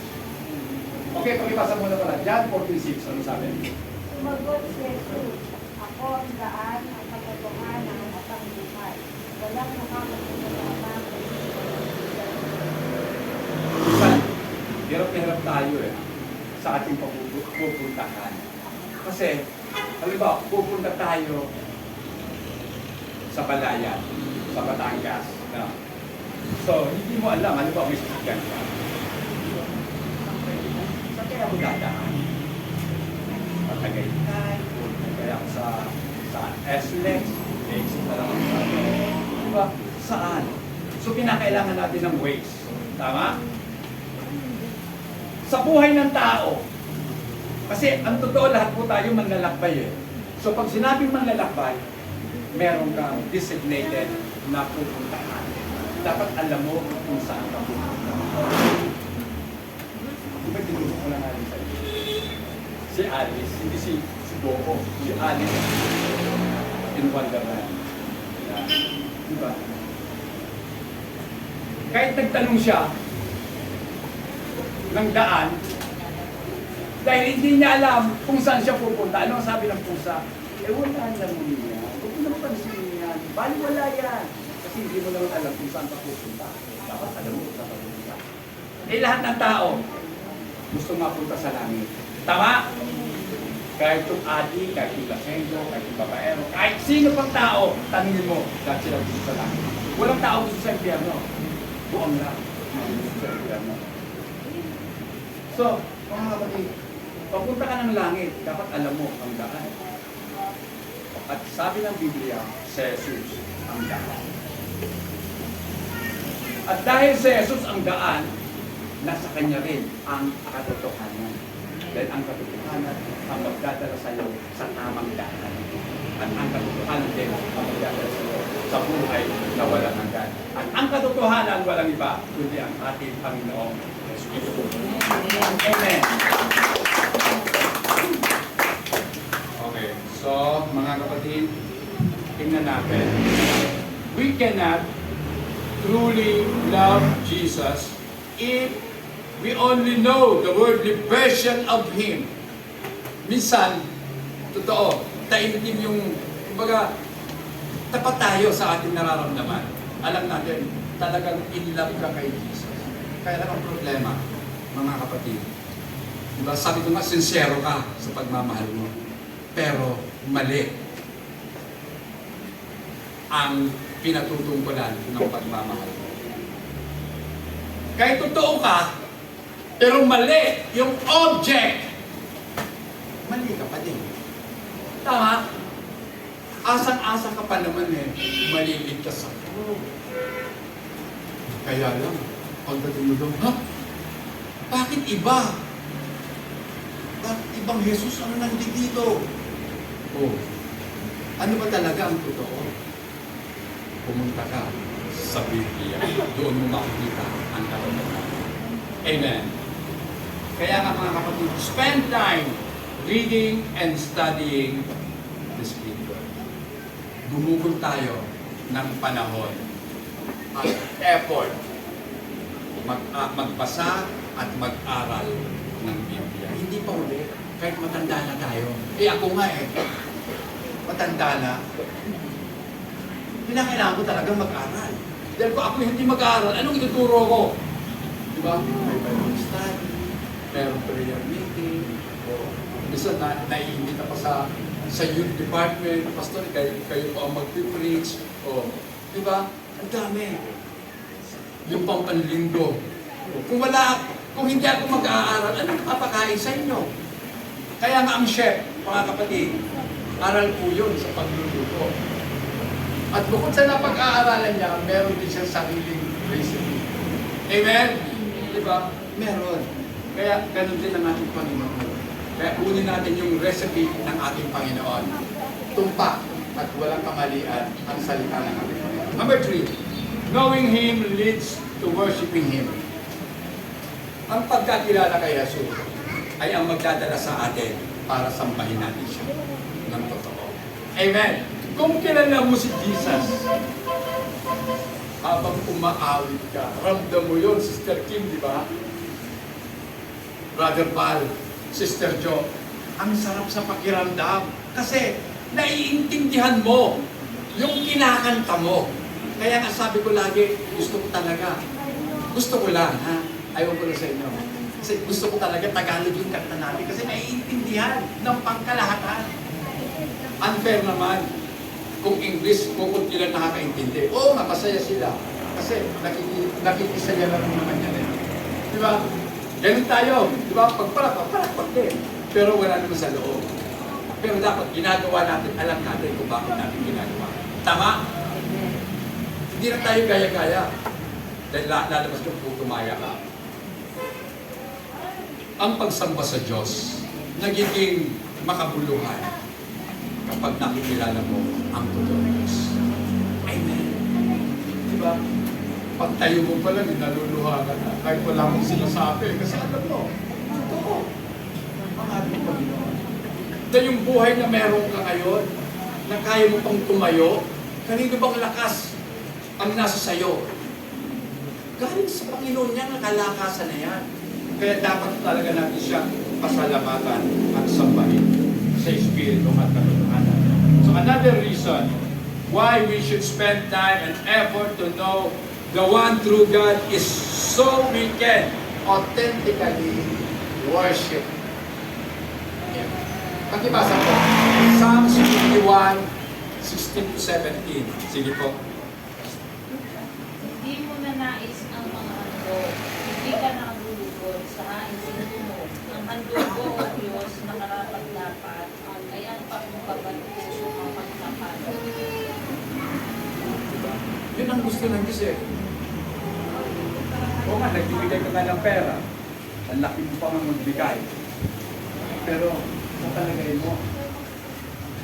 Okay, pakibasa muna pala. John 14:6. Ano sabi? Sumagot si Jesus, ako ang daan, ang katotohanan at ang buhay. Walang makakapunta sa Ama Minsan, hirap na hirap tayo sa ating pupuntahan. Kasi, halimbawa, pupunta tayo sa Balayan, sa Batangas. No? So, hindi mo alam, halimbawa, may sasakyan ka. Saan kaya mo dadaan? Sa Tagaytay, kaya ako sa SLEX, exit na lang ako sa diba? Saan? So, pinakailangan natin ng ways. Tama? Sa buhay ng tao, kasi ang totoo lahat po tayo manlalakbay So pag sinabing manlalakbay, meron kang designated na pupuntahan. Dapat alam mo kung saan ka pupunta. Diba tinuro ko lang natin sa iyo? Si Alice, hindi si Boko, si Alice in Wonderland. Diba? Kahit nagtanong siya ng daan, dahil hindi niya alam kung saan siya pupunta. Ano ang sabi ng pusa? Wala alam mo niya. Huwag mo naman pansinin yan. Bali wala yan. Kasi hindi mo naman alam kung saan ka pupunta. Dapat alam mo kung saan ka pupunta. Lahat ng tao gusto mapunta sa langit. Tama? Kahit yung adi, kahit yung lasendo, kahit yung babaero, kahit sino pang tao, tanungin mo, lahat sila gusto sa langit. Walang tao gusto sa impyerno. Buong lang. Gusto sa impyerno. So, mga kapatid, papunta ka ng langit, dapat alam mo ang daan. At sabi ng Biblia, si Jesus ang daan. At dahil si Jesus ang daan, nasa kanya rin ang katotohanan. Dahil ang katotohanan ang magdadala sa iyo sa tamang daan. At ang katotohanan din ang magdadala sa iyo sa buhay na walang hanggan. At ang katotohanan walang iba, kundi ang ating Panginoong Yesus Cristo. Amen. Okay, so mga kapatid, tingnan natin. We cannot truly love Jesus if we only know the worldly version of Him. Minsan, totoo, taimtim yung, kumbaga, tapat tayo sa ating nararamdaman. Alam natin, talagang in love ka kay Jesus. Kaya lang ang problema, mga kapatid. Diba, sabi ko nga, sincero ka sa pagmamahal mo. Pero, mali ang pinatutungkulan ng pagmamahal mo. Kahit totoo ka, pero mali yung object, mali ka pa din. Tama? Asang-asa ka pa naman maliligtas ako. Kaya lang, pagdating mo doon, ha? Bakit iba? Bakit ibang Jesus ang nandito? Oh, ano ba talaga ang totoo? Pumunta ka sa Biblia. Doon mo makikita ang katotohanan. Amen. Kaya nga mga kapatid, spend time reading and studying the Scripture. Gumugol tayo ng panahon at effort magbasa at mag-aral ng Biblia. Hindi pa ulit. Kahit matanda na tayo. Ako nga matanda na. Kailangan ko talaga mag-aral. Dahil kung ako hindi mag-aral, anong ituturo ko? Diba? May Bible study, mayroong prayer meeting, o isa naiimita pa sa youth department, pastor, kayo po ang mag-preach, o diba? Ang dami. Yung pampanlinggo. Kung hindi ako mag-aaral, anong papakain sa inyo? Kaya nga ang chef, mga kapatid, aral po yun sa pagluluto. At bukod sa napag-aaralan niya, meron din siyang sariling recipe. Amen? Diba? Meron. Kaya ganun din ang ating Panginoon. Kaya kunin natin yung recipe ng ating Panginoon. Tumpak at walang kamalian ang salita ng ating Panginoon. Number 3, knowing Him leads to worshiping Him. Ang pagkakilala kay Jesus ay ang magdadala sa atin para sambahin natin siya ng totoo. Amen. Kung kilala mo si Jesus, habang umaawit ka, ramdam mo yun, Sister Kim, di ba? Brother Val, Sister Jo, ang sarap sa pakiramdam. Kasi naiintindihan mo yung kinakanta mo. Kaya nga sabi ko lagi, gusto ko talaga. Gusto ko lang, ha? Ayaw ko lang sa inyo. Kasi gusto ko talaga Tagalog yung kanta natin kasi naiintindihan ng pangkalahatan. Unfair naman. Kung English, kung lang nakakaintindi. Oo nga, masaya sila. Kasi nakikisaya lang naman yan. Di ba? Ganun tayo. Di ba? Pagparak din. Pero wala naman sa loob. Pero dapat ginagawa natin, alam natin kung bakit natin ginagawa. Tama? Hindi na tayo gaya-gaya. Dahil lalabas yung putumaya ka. Ang pagsamba sa Diyos, nagiging makabuluhan kapag nakikilala mo ang totoo Diyos. Amen. Diba? Pag tayo mo pala, naluluha ka na. Kahit wala mong sinasabi. Kasi alam mo, totoo. Ang ating Panginoon. Dahil yung buhay na meron ka ngayon, na kaya mo pang tumayo, kanino bang lakas ang nasa sayo? Galing sa Panginoon niya, nakalakasan na yan. Kaya dapat talaga natin siyang pasalamatan at sambahin sa Espiritu at katotohanan. So another reason why we should spend time and effort to know the one true God is so we can authentically worship Him. Pakibasa po. Psalms 51, 16 to 17. Sige po. Hindi mo na nais ang mga handog. Hindi ka nakagulugod sa hain mo. Ang handog mo, O Diyos, na karapat-dapat, ay ang pagbabaluso ng pagtapat. Yun ang gusto ng Diyos eh. Oo nga, nagbibigay ka nga ng pera. Ang laki mo pa nga magbigay. Pero, sa palagay mo,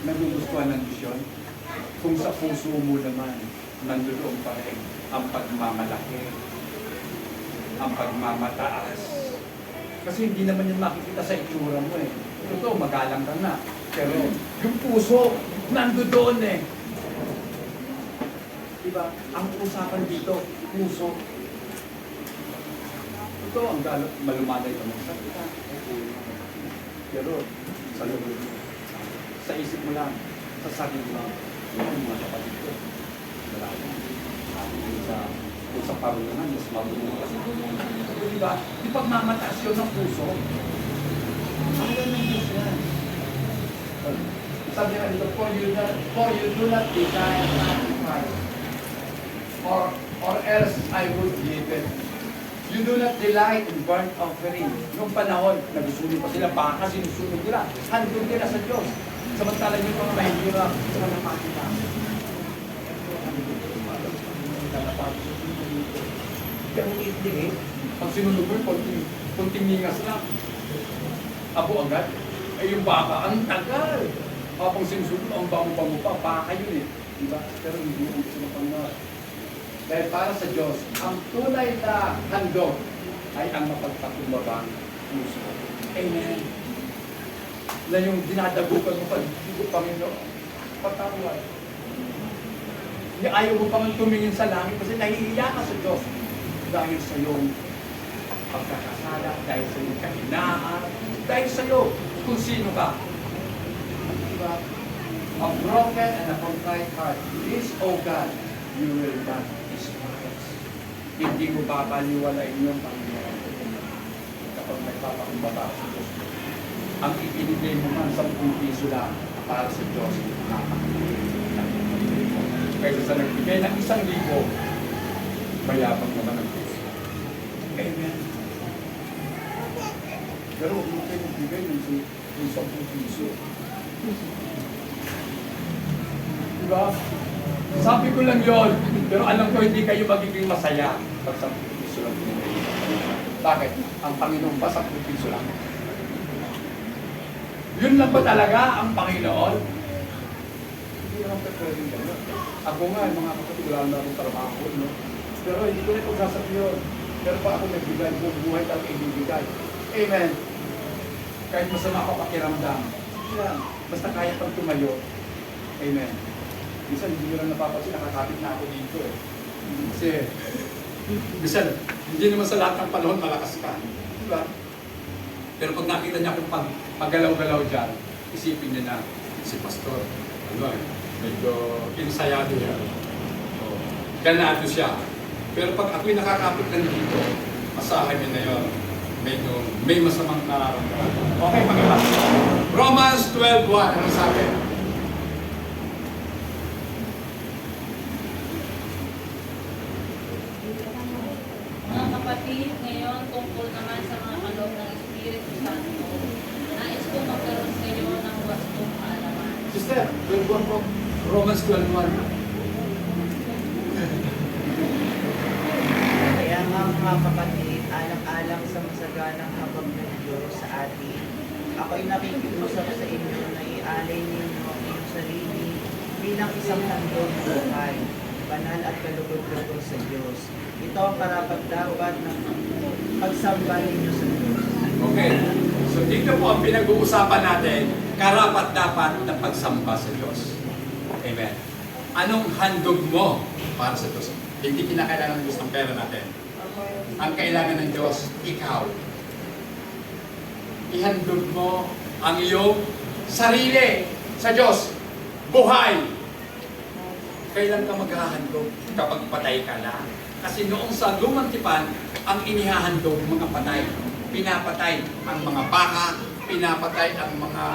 nagugustuhan ng Diyos yun? Kung sa puso mo naman, nandoon pa rin ang pagmamalaki, ang pagmamataas. Kasi hindi naman yung makikita sa itsura mo eh. Totoo, magalang ka na. Pero yung puso, nandoon eh. Diba? Ang usapan dito, puso. Ito ang malumanay ka magsalita. Pero sa loob mo, sa isip mo lang, sa sarili mo lang, yung mga kapatid ko. Wala lang. Kung sa parungan, mas mabuno kasi. Diba? Di pagmamataas yun ng puso. Ayaw ng Diyos yan. Sabi nga dito, for you do not desire sacrifice, or else I would give it. You do not delight in burnt offering. Noong panahon, nagusunin pa sila, baka sinusunod nila. Handog nila sa Diyos. Samantala yung mga mahihirap, sila napakita. Pero hindi eh. Pag sinunod mo, kunting ningas lang. Abo agad. Eh yung baka, ang tagal. Kapag sinusunod, ang bango-bango pa, baka yun eh. Diba? Pero hindi mo sila pangalan. Dahil para sa Diyos, ang tunay na handog ay ang mapagpakumbabang puso. Amen. Na yung dinadagupan mo pa, hindi Panginoon, patawad. Hindi ayaw mo pang tumingin sa langit kasi nahihiya ka sa Diyos dahil sa iyong pagkakasala, dahil sa iyong kahinaan, dahil sa iyo kung sino ka. Diba? A broken and a contrite heart, this, O God, you will not despise. Hindi mo babaliwalain yung Panginoon kapag nagpapakumbaba sa Diyos. Ang ibinigay mo man 10 piso lang para sa Diyos, napakaliit. Kaysa sa nagbigay ng 1,000, mayabang naman ang Diyos. Amen. Pero huwag mo kayo magbigay ng 10 piso. Diba? Sabi ko lang yon, pero alam ko hindi kayo magiging masaya pag 10 piso lang binigay. Bakit? Ang Panginoon ba 10 piso lang? Yun lang ba talaga ang Panginoon? Hindi naman pwedeng gano'n. Ako nga, mga kapatid, wala na akong trabaho, no? Pero hindi ko rin pagsasabi yun. Pero pa ako nagbigay, buong buhay talaga ibibigay. Amen. Kahit masama ako pakiramdam. Yan. Basta kaya pang tumayo. Amen. Minsan hindi nyo lang napapansin, nakakapit na ako dito eh. Kasi, minsan, hindi naman sa lahat ng panahon malakas ka. Diba? Pero pag nakita niya akong paggalaw-galaw dyan, isipin niya na si Pastor, ano eh, medyo insayado yan. So, ganado siya. Pero pag ako'y nakakapit lang dito, masahan niya na yun. Medyo may masamang nararamdaman. Okay, pag-iba. Romans 12:1, ano sabi? Mga kapatid, ngayon tungkol naman sa mga kaloob ng Espiritu Santo, nais ko magkaroon sa iyo ng wastong kaalaman. Sister, 12:1 po. Romans 12:1. Kaya nga mga kapatid, alang-alang sa masaganang habag ng Diyos sa atin, ako'y nakikiusap sa inyo na ialay ninyo ang inyong sarili bilang isang handog buhay, banal at kalugod-lugod sa Diyos. Ito ang karapat-dapat ng pagsamba ninyo sa Diyos. Okay. So dito po ang pinag-uusapan natin, karapat-dapat na pagsamba sa Diyos. Amen. Anong handog mo para sa Diyos? Hindi kinakailangan ng Diyos ng pera natin. Ang kailangan ng Diyos, ikaw. Ihandog mo ang iyong sarili sa Diyos. Buhay. Kailan ka maghahandog? Kapag patay ka na. Kasi noong sa lumang tipan, ang inihahandog mga patay. Pinapatay ang mga baka, pinapatay ang mga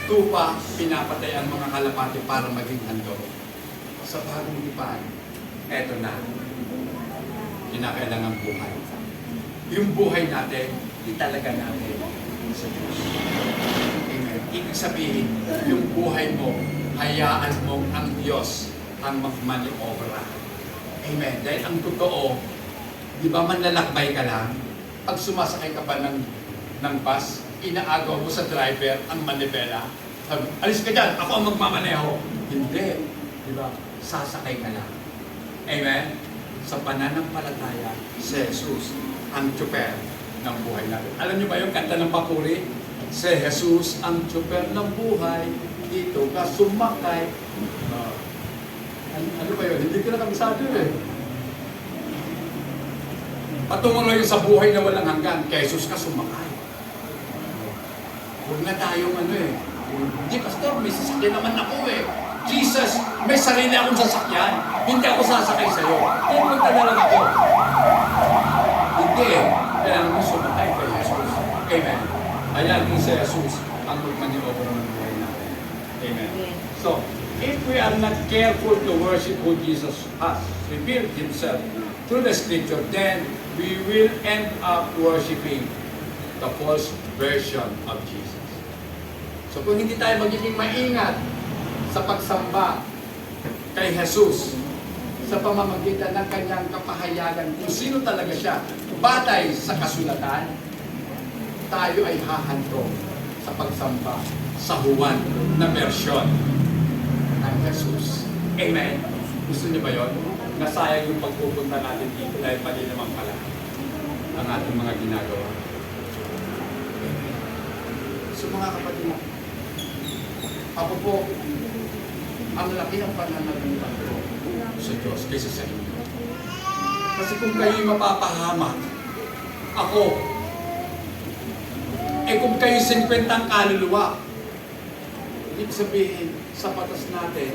tupa, pinapatay ang mga kalapati para maging handog. Sa bagong tipan, eto na. Kinakailangan buhay. Yung buhay natin, italaga natin sa Diyos. Amen. Ibig sabihin, yung buhay mo, hayaan mo ang Diyos ang magmaniobra. Amen. Dahil ang totoo, di ba manlalakbay ka lang, pag sumasakay ka pa ng bus, inaagaw mo sa driver ang manibela. Sabi, alis ka dyan, ako ang magmamaneho. Hindi. Di ba? Sasakay ka lang. Amen. Sa pananampalataya, si Jesus ang tsuper ng buhay natin. Alam niyo ba yung kanta ng papuri? Si Jesus ang tsuper ng buhay, dito ka sumakay. Ano ba yun? Hindi ko na kabisado eh. Patungo na yun sa buhay na walang hanggan, kay Jesus ka sumakay. Huwag na tayong ano eh. Hindi, Pastor, may sasakyan naman ako eh. Jesus, may sarili akong sasakyan. Hindi ako sasakay sa'yo. Pupunta na lang ako. Hindi eh. Kailangan mo sumakay kay Jesus. Amen. Ayan kung si Jesus ang magmaniobo ng buhay natin. Amen. So, if we are not careful to worship who Jesus has revealed Himself through the Scripture, then we will end up worshiping the false version of Jesus. So kung hindi tayo magiging maingat sa pagsamba kay Jesus sa pamamagitan ng kanyang kapahayagan kung sino talaga siya, batay sa kasulatan, tayo ay hahanto sa pagsamba sa Juan na bersyon ng Jesus. Amen. Gusto niyo ba yun? Nasayang yung pagpupunta natin dito dahil mali naman pala ang ating mga ginagawa. So mga kapatid, ako po, ang laki ng pananalitan ko sa Diyos kaysa sa inyo. Kasi kung kayo'y mapapahamak, ako, kung kayo'y 50 ang kaluluwa, ibig sabihin, sa batas natin,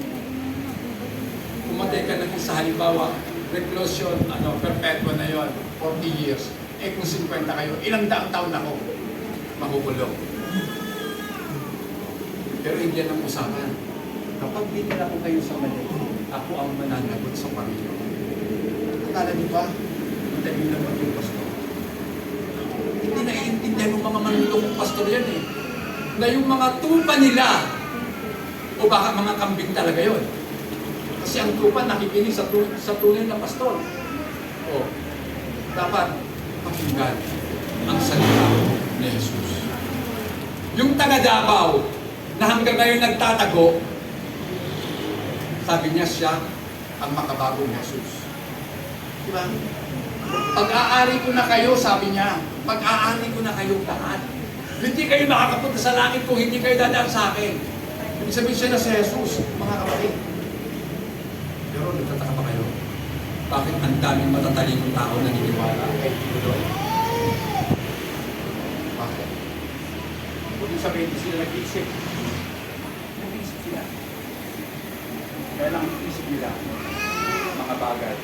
pumatay ka ng isa, halimbawa, reclusion, perpetua na yon 40 years. Kung 50 kayo, ilang daang taon ako, makukulong. Pero hindi yan ang usapan. Kapag dinala ko kayo sa mali, ako ang mananagot sa Panginoon. Akala niyo ba? Madali naman yung pastor. Hindi naiintindihan ng mga manulong pastor yan eh. Na yung mga tupa nila, o baka mga kambing talaga yon. Kasi ang tupa nakikinig sa tunay na pastor. O, dapat pakinggan ang salita ni Jesus. Yung taga Davao, na hanggang ngayon nagtatago, sabi niya siya ang makabagong Jesus. Diba? Pag-aari ko na kayo, sabi niya, pag-aari ko na kayo lahat. Hindi kayo makakapunta sa langit kung hindi kayo dadaan sa akin. Ibig sabihin siya na si Jesus, mga kapatid. Pero nagtataka pa kayo? Bakit ang daming matatalimong tao na naniniwala kay Tuloy? Bakit? Kung sabihin, hindi sila nag-iisip. Nag-iisip sila. Kaya lang nag-iisip nila mga bagay.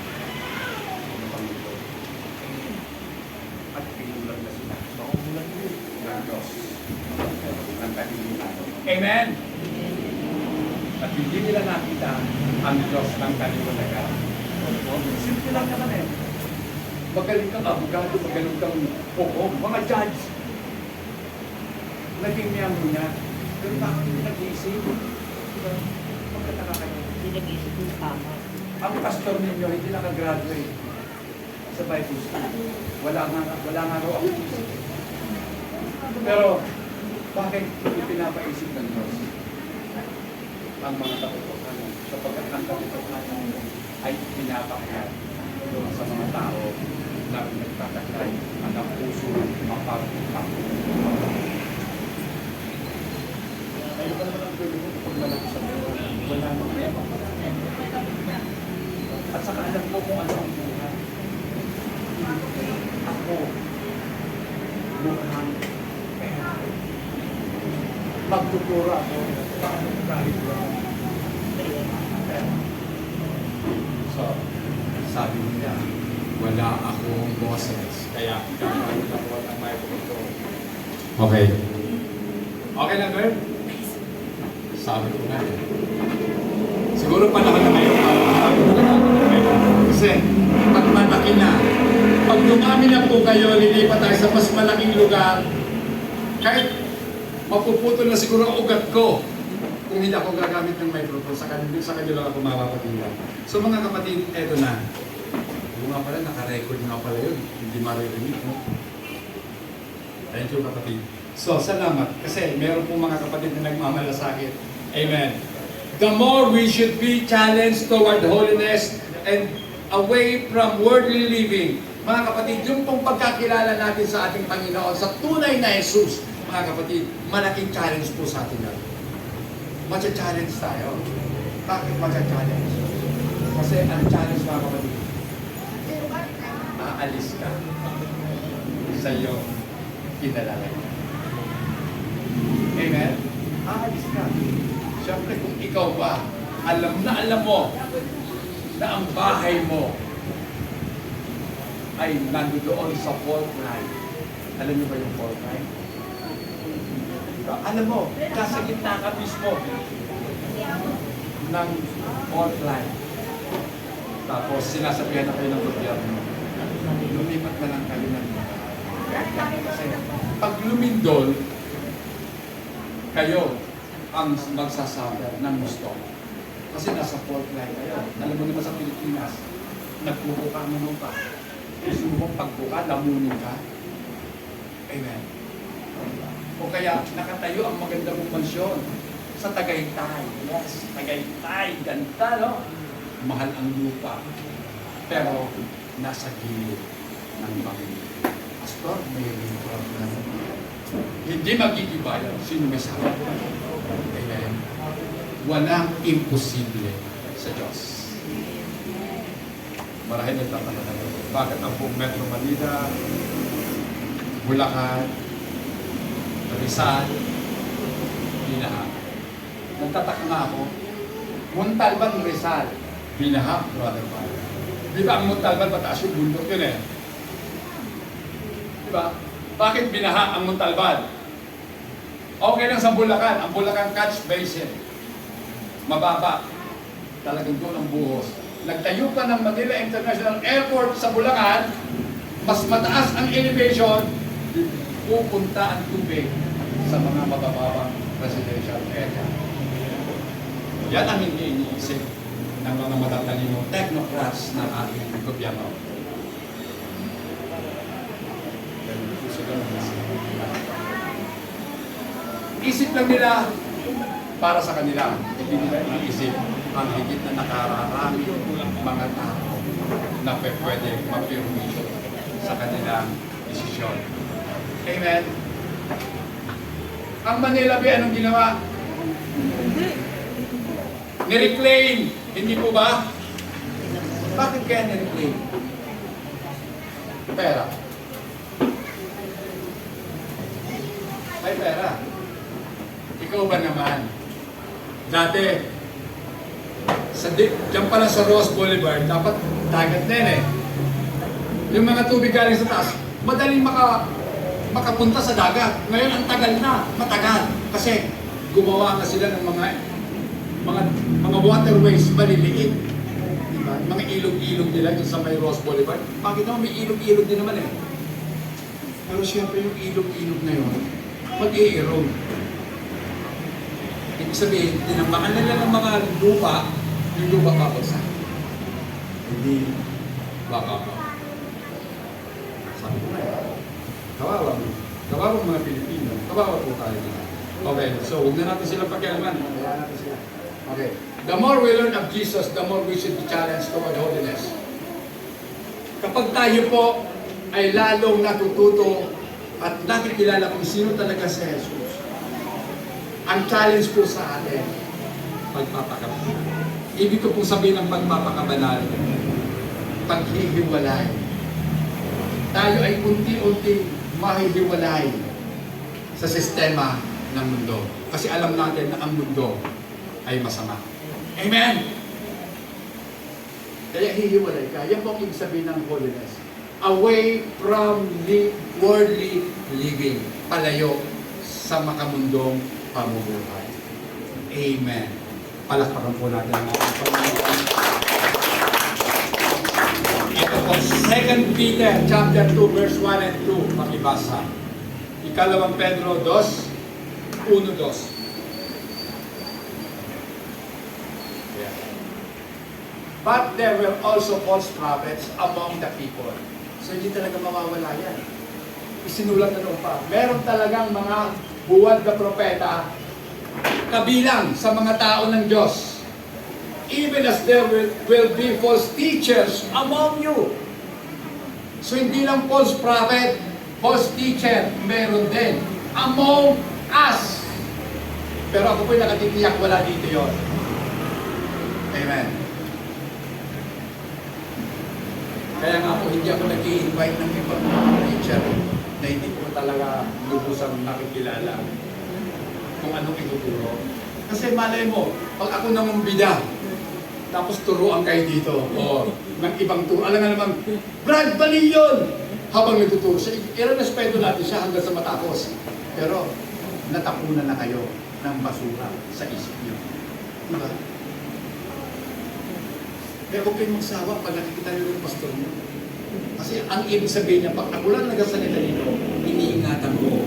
At pinulat na sila. Makukulat nila ng Diyos. Ng kalimitan. Amen! At hindi nila nakita ang Diyos ng kalimitan. Simple lang naman eh. Magaling kang abogado, magaling kang mga judge. Naging miyamo niya. Pero bakit hindi nag-iisip? Magkataka kayo. Hindi nag-isip yung tama. Ang pastor ninyo hindi nakagraduate sa Bible school. Wala nga raw ang isip. Pero, bakit hindi pinapaisip ng Diyos ang mga katotohanan? Sapagkat ang katotohanan ay pinapakyan doon sa mga tao na nagtataglay ang puso mapagpakulo. Kayo pa naman ang pwede mo kapag malaki sa mga wala naman. At saka alam ko kung ano ang buhay. Ako, mukhang pera. Magtuturo ako paano kahit lang. So, sabi niya, wala akong boses. Kaya, kakaroon ako ng microphone. Okay. Okay lang, Gwen? Sabi ko na eh. Siguro panahon na ngayon, kasi pag malaki na, pag dumami na po kayo, lilipat tayo sa mas malaking lugar, kahit mapuputol na siguro ang ugat ko kung hindi ako gagamit ng microphone, sa kanila ako mapapakinggan. So mga kapatid, eto na. Yung nga pala, naka-record nga pala yun. Hindi maririnig, no? Thank you, kapatid. So, salamat. Kasi meron po mga kapatid na nagmamalasakit. Amen. The more we should be challenged toward holiness and away from worldly living. Mga kapatid, yung pong pagkakilala natin sa ating Panginoon, sa tunay na Jesus, mga kapatid, malaking challenge po sa atin natin. Matcha-challenge tayo. Bakit matcha-challenge? Kasi ang challenge, mga kapatid, aalis ka sa iyong kinalalagyan. Amen? Aalis ka. Siyempre, kung ikaw ba, alam mo na ang bahay mo ay nandoon sa fault line. Alam niyo ba yung fault line? Alam mo, nasa gitna ka mismo ng fault line. Tapos sinasabihan na kayo ng gobyerno, lumipat na lang kayo ng lugar. Kasi pag lumindol, kayo ang magsasuffer ng gusto. Kasi nasa fault line kayo. Alam mo naman sa Pilipinas, nagbubuka mo pa. Gusto mo bang pagbuka, lamunin ka? Amen. O kaya, nakatayo ang maganda mong mansyon sa Tagaytay. Yes, Tagaytay. Ganda, no? Mahal ang lupa. Pero, nasa gilid ng bangin. Pastor, may problem. Hindi magigibayan. Sino may sabi? Amen. Walang imposible sa Diyos. Marahil nagtatanong na bakit ang buong Metro Manila, Bulacan, Rizal, binaha. Nagtataka nga ako, Montalban, Rizal, binaha, brother Paul. Di ba ang Montalban mataas yung bundok yun eh? Di ba? Bakit binaha ang Montalban? Okay lang sa Bulacan, ang Bulacan catch basin. Mababa. Talagang doon ang buhos. Nagtayo ka ng Manila International Airport sa Bulacan, mas mataas ang elevation, pupunta ang tubig sa mga mabababang residential area. Yan ang hindi iniisip ng mga matatalinong technocrats ng ating gobyerno. Isip lang nila para sa kanila. Hindi nila iniisip ang higit na nakararami mga tao na pwede mapirmisyon sa kanilang desisyon. Amen? Ang Manila Bay, anong ginawa? Nireclaim. Hindi po ba? Bakit kaya nireclaim? Pera. May pera. Ikaw ba naman? Dati, dyan pala sa Ross Boulevard, dapat dagat na yun eh. Yung mga tubig galing sa taas, madaling makapunta sa dagat. Ngayon, ang tagal na, matagal. Kasi gumawa na sila ng mga waterways maliliit. Diba? Mga ilog-ilog nila dyan sa may Ross Boulevard. Bakit naman may ilog-ilog din naman eh. Pero siyempre yung ilog-ilog na yun, mag-i-erode. Ibig sabihin, tinambakan nila ng mga lupa, yung lupa babagsak. Hindi bababa. Sabi ko na Kawawa mga Pilipino. Kawawa po tayo na. Okay, so huwag na natin silang pakialaman. Kaya natin sila. Okay. The more we learn of Jesus, the more we should be challenged toward holiness. Kapag tayo po ay lalong natututo at nakikilala kung sino talaga si Jesus, ang challenge po sa atin, pagpapakabanal. Ibig ko pong sabihin ng pagpapakabanal, paghihiwalay. Tayo ay unti-unti mahihiwalay sa sistema ng mundo. Kasi alam natin na ang mundo ay masama. Amen! Kaya hihiwalay ka. Yan po ang ibig sabihin ng holiness. Away from worldly living. Palayo sa makamundong pamumuhay. Amen. Palakpakan po natin ang ating Panginoon. Ito po, 2 Peter chapter 2, verse 1 and 2. Pakibasa. Ikalawang Pedro 2, 1, 2. Yeah. But there were also false prophets among the people. So hindi talaga mawawala yan. Isinulat na doon pa. Meron talagang mga buwad na propeta kabilang sa mga tao ng Diyos. Even as there will be false teachers among you. So hindi lang false prophet, false teacher, meron din. Among us. Pero ako po'y nakatitiyak, wala dito yon. Amen. Kaya nga po, hindi ako nag-i-invite ng ibang teacher na hindi ko talaga lubusang nakikilala kung anong ituturo. Kasi malay mo, pag ako nangumbida, tapos turuan kayo dito, o ng ibang turo, alam nga naman, Brad, bali yun! Habang nagtuturo siya, i-respeto natin siya hanggang sa matapos. Pero, natapunan na kayo ng basura sa isip niyo. Diba? Kaya huwag kayong magsawa pag nakikita niyo yung pastor niyo. Kasi ang ibig sabihin niya, pag ako lang nagasalita nito, iniingatan ko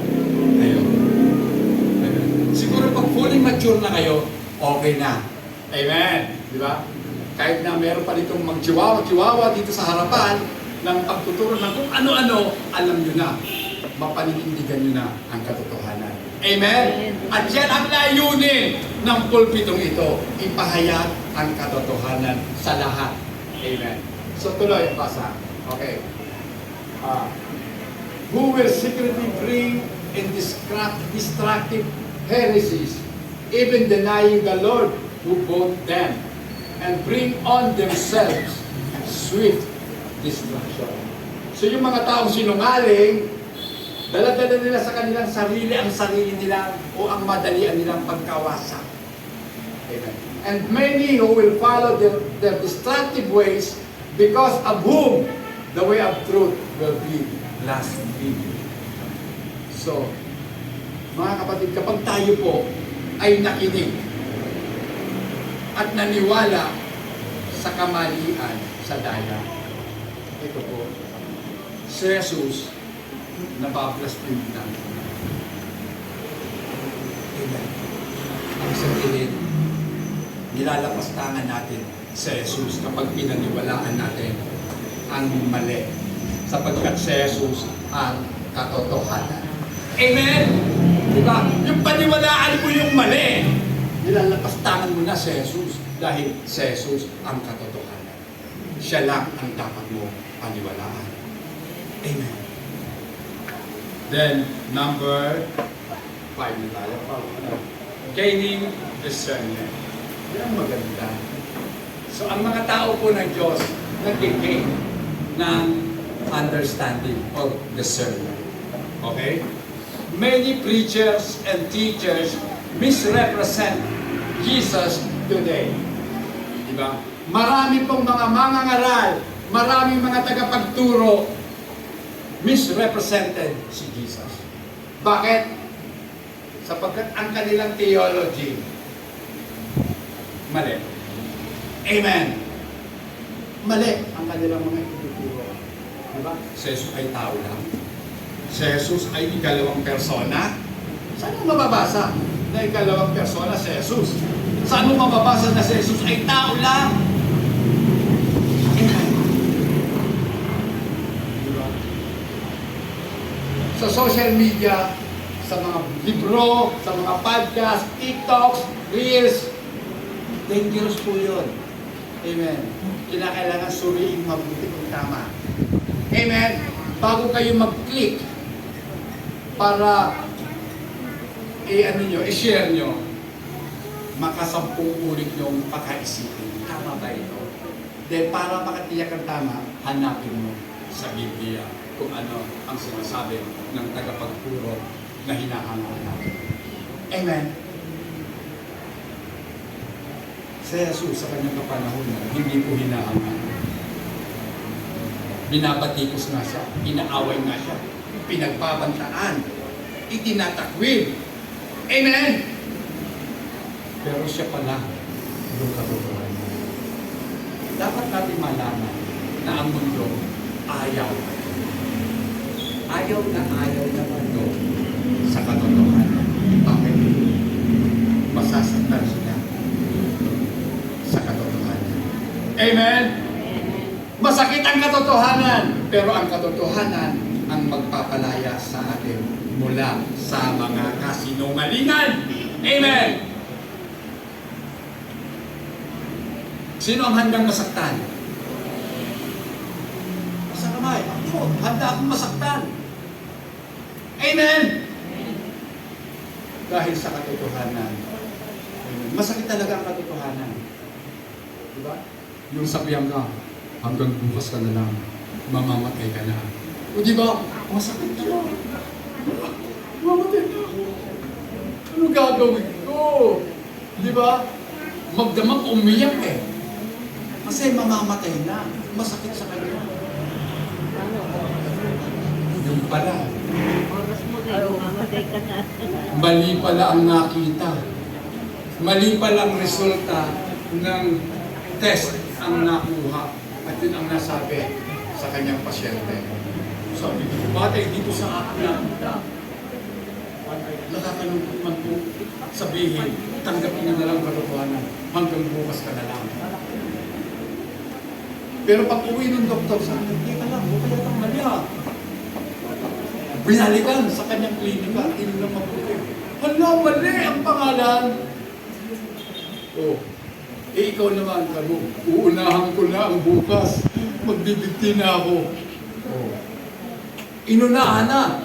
kayo. Siguro pag fully mature na kayo, okay na. Amen. Di ba? Kahit na meron pa ditong magchiwawa dito sa harapan ng pagtuturo ng kung ano-ano, alam nyo na. Mapaninindigan nyo na ang katotohanan. Amen? At yan ang layunin ng pulpitong ito. Ipahayag ang katotohanan sa lahat. Amen. So tuloy ang basa. Okay. Who will secretly bring in destructive heresies, even denying the Lord who bought them, and bring on themselves swift destruction. So yung mga taong sinungaling, dala-dala nila sa kanilang sarili ang sarili nila o ang madalian nilang pagkawasak. Amen. And many who will follow their destructive ways, because of whom the way of truth will be blasphemed. So, mga kapatid, kapag tayo po ay nakinig at naniwala sa kamalian sa daya, ito po, si Jesus nabablaspheme na. Amen. Ang sabihin, nilalapastangan natin si Jesus kapag pinaniwalaan natin ang mali, sapagkat si Jesus ang katotohanan. Amen? Diba? Yung paniwalaan mo yung mali, nilalapastangan mo na si Jesus dahil si Jesus ang katotohanan. Siya lang ang dapat mo paniwalaan. Amen. Then, number 5 na tayo pa. Gaining discernment. Yan ang maganda. So, ang mga tao po ng Diyos, nag-gain ng understanding or discernment. Okay? Many preachers and teachers misrepresent Jesus today. Diba? Marami pong mga mangangaral, maraming mga tagapagturo, misrepresented si Jesus. Bakit? Sapagkat ang kanilang theology, mali. Amen. Mali ang kanilang mga ituturo. Diba? Si Jesus ay tao lang. Si Jesus ay ikalawang persona. Saan mo mababasa na ikalawang persona si Jesus? Saan mo mababasa na si Jesus ay tao lang? Amen. Diba? Sa social media, sa mga libro, sa mga podcast, TikToks, Reels, dangerous po yun. Amen. Kinakailangan suriin mabuti kung tama. Amen. Bago kayo mag-click para i-share nyo, makasampung ulit yung pagkaisipin. Tama ba ito? Then para makatiyak ang tama, hanapin mo sa Biblia kung ano ang sinasabi ng tagapagturo na hinahanap natin. Amen. Si Jesus sa kanyang kapanahon hindi po hinahanap. Binabatikos nga siya, inaaway nga siya, pinagbabantaan, itinatakwil. Amen! Pero siya pala yung katotohanan. Dapat natin malaman na ang mundo ayaw. Ayaw na mundo sa katotohanan. Bakit? Masasaktan sila sa katotohanan. Amen? Masakit ang katotohanan, pero ang katotohanan ang magpapalaya sa atin mula sa mga kasinungalingan. Amen! Sino ang handang masaktan? Sa kamay, ako, handa akong masaktan. Amen! Dahil sa katotohanan. Amen. Masakit talaga ang katotohanan. Diba? Yung sabihan ka, hanggang bukas ka na lang, mamamatay ka na. O diba? Masakit na lang. Mamatay na ako. Ano gagawin ko? Diba? Magdamag umiyak eh. Kasi mamamatay na. Masakit sa kanya. Yung pala. Mali pala ang nakita. Mali pala ang resulta ng test ang nakuha. At yun ang nasabi sa kanyang pasyente. Sabi ko, batay dito sa akin nakita. Nakakalungkot man po sabihin, tanggapin na lang katotohanan hanggang bukas ka na lang. Pero pag uwi ng doktor sa akin, hindi ka lang, huwag kaya kang mali ha. Binalikan sa kanyang klinika, hindi lang mabuti. Hala, mali ang pangalan. Oh, ikaw naman, kamo, uunahan ko na ang bukas. Magbibigti na ako. Oh. Inunahan na.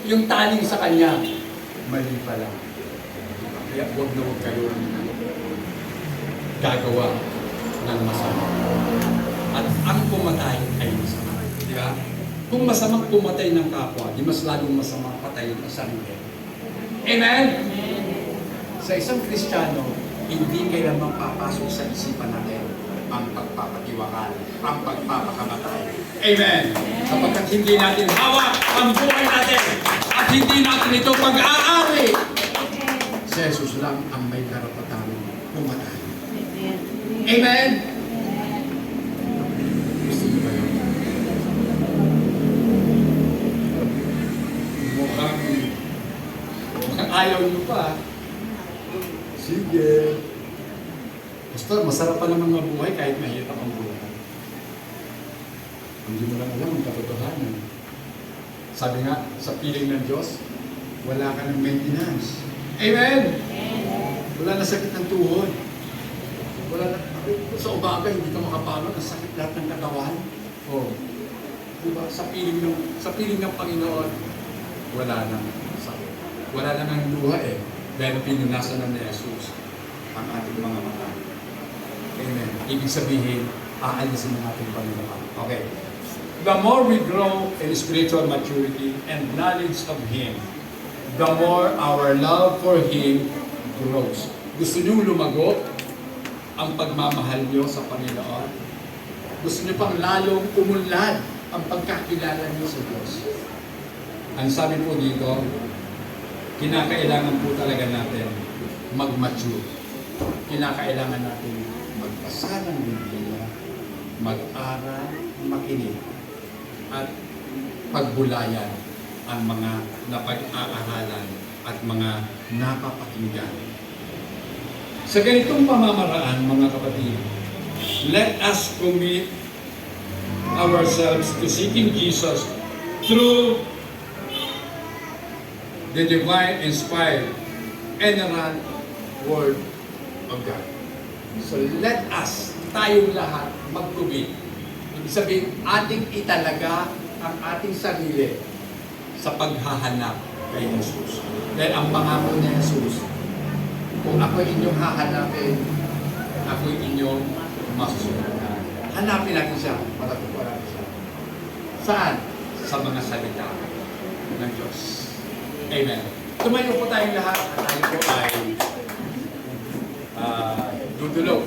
Yung taling sa kanya, mali pala. Kaya huwag na huwag kayo gagawa ng masama. At ang pumatay ay masama. Di ba? Kung masamang pumatay ng kapwa, di mas lalong masamang patayin ang sarili. Amen? Sa isang Kristiyano, hindi kailanman papasok sa isipan natin ang pagpapatiwakal, ang pagpapakamatay. Amen! Sapagkat hindi natin hawak ang buhay natin at hindi natin ito pag-aari. Si Jesus lang ang may karapatan pumatay. Amen! Gusto niyo ba yun? Mukhang ayaw niyo pa. Sige. Basta masarap pa naman mabuhay kahit mahirap ang buhay. Hindi mo lang alam ang katotohanan. Sabi nga, sa piling ng Diyos, wala ka ng maintenance. Amen! Wala na sakit ng tuhod. Wala na, sa umaga, hindi ka makapagod, ang sakit lahat ng katawan. Oh. Diba? Sa piling ng Panginoon, wala nang sakit. Wala nang ang luha eh. Dahil pinunasan na ni Jesus ang ating mga mata. Amen. Ibig sabihin, aalisin ng ating Panginoon. Okay. The more we grow in spiritual maturity and knowledge of Him, the more our love for Him grows. Gusto niyo lumago ang pagmamahal niyo sa Panginoon? Gusto niyo pang lalong umunlad ang pagkakilala niyo sa Diyos? Ang sabi po dito, kinakailangan po talaga natin mag-mature. Kinakailangan natin magbasa ng Biblia, mag-aral, makinig, at pagbulayan ang mga napag-aaralan at mga napapakinggan. Sa ganitong pamamaraan, mga kapatid, let us commit ourselves to seeking Jesus through the divine, inspired, inerrant Word of God. So let us, tayong lahat, mag-commit. Ibig sabihin, ating italaga ang ating sarili sa paghahanap kay Jesus. Dahil ang pangako ni Jesus, kung ako inyong hahanapin, ako inyong masusunod. Hanapin natin siya, matatuparan siya. Saan? Sa mga salita ng Diyos. Amen. Tumayo po tayong lahat at tayo po ay dudulog.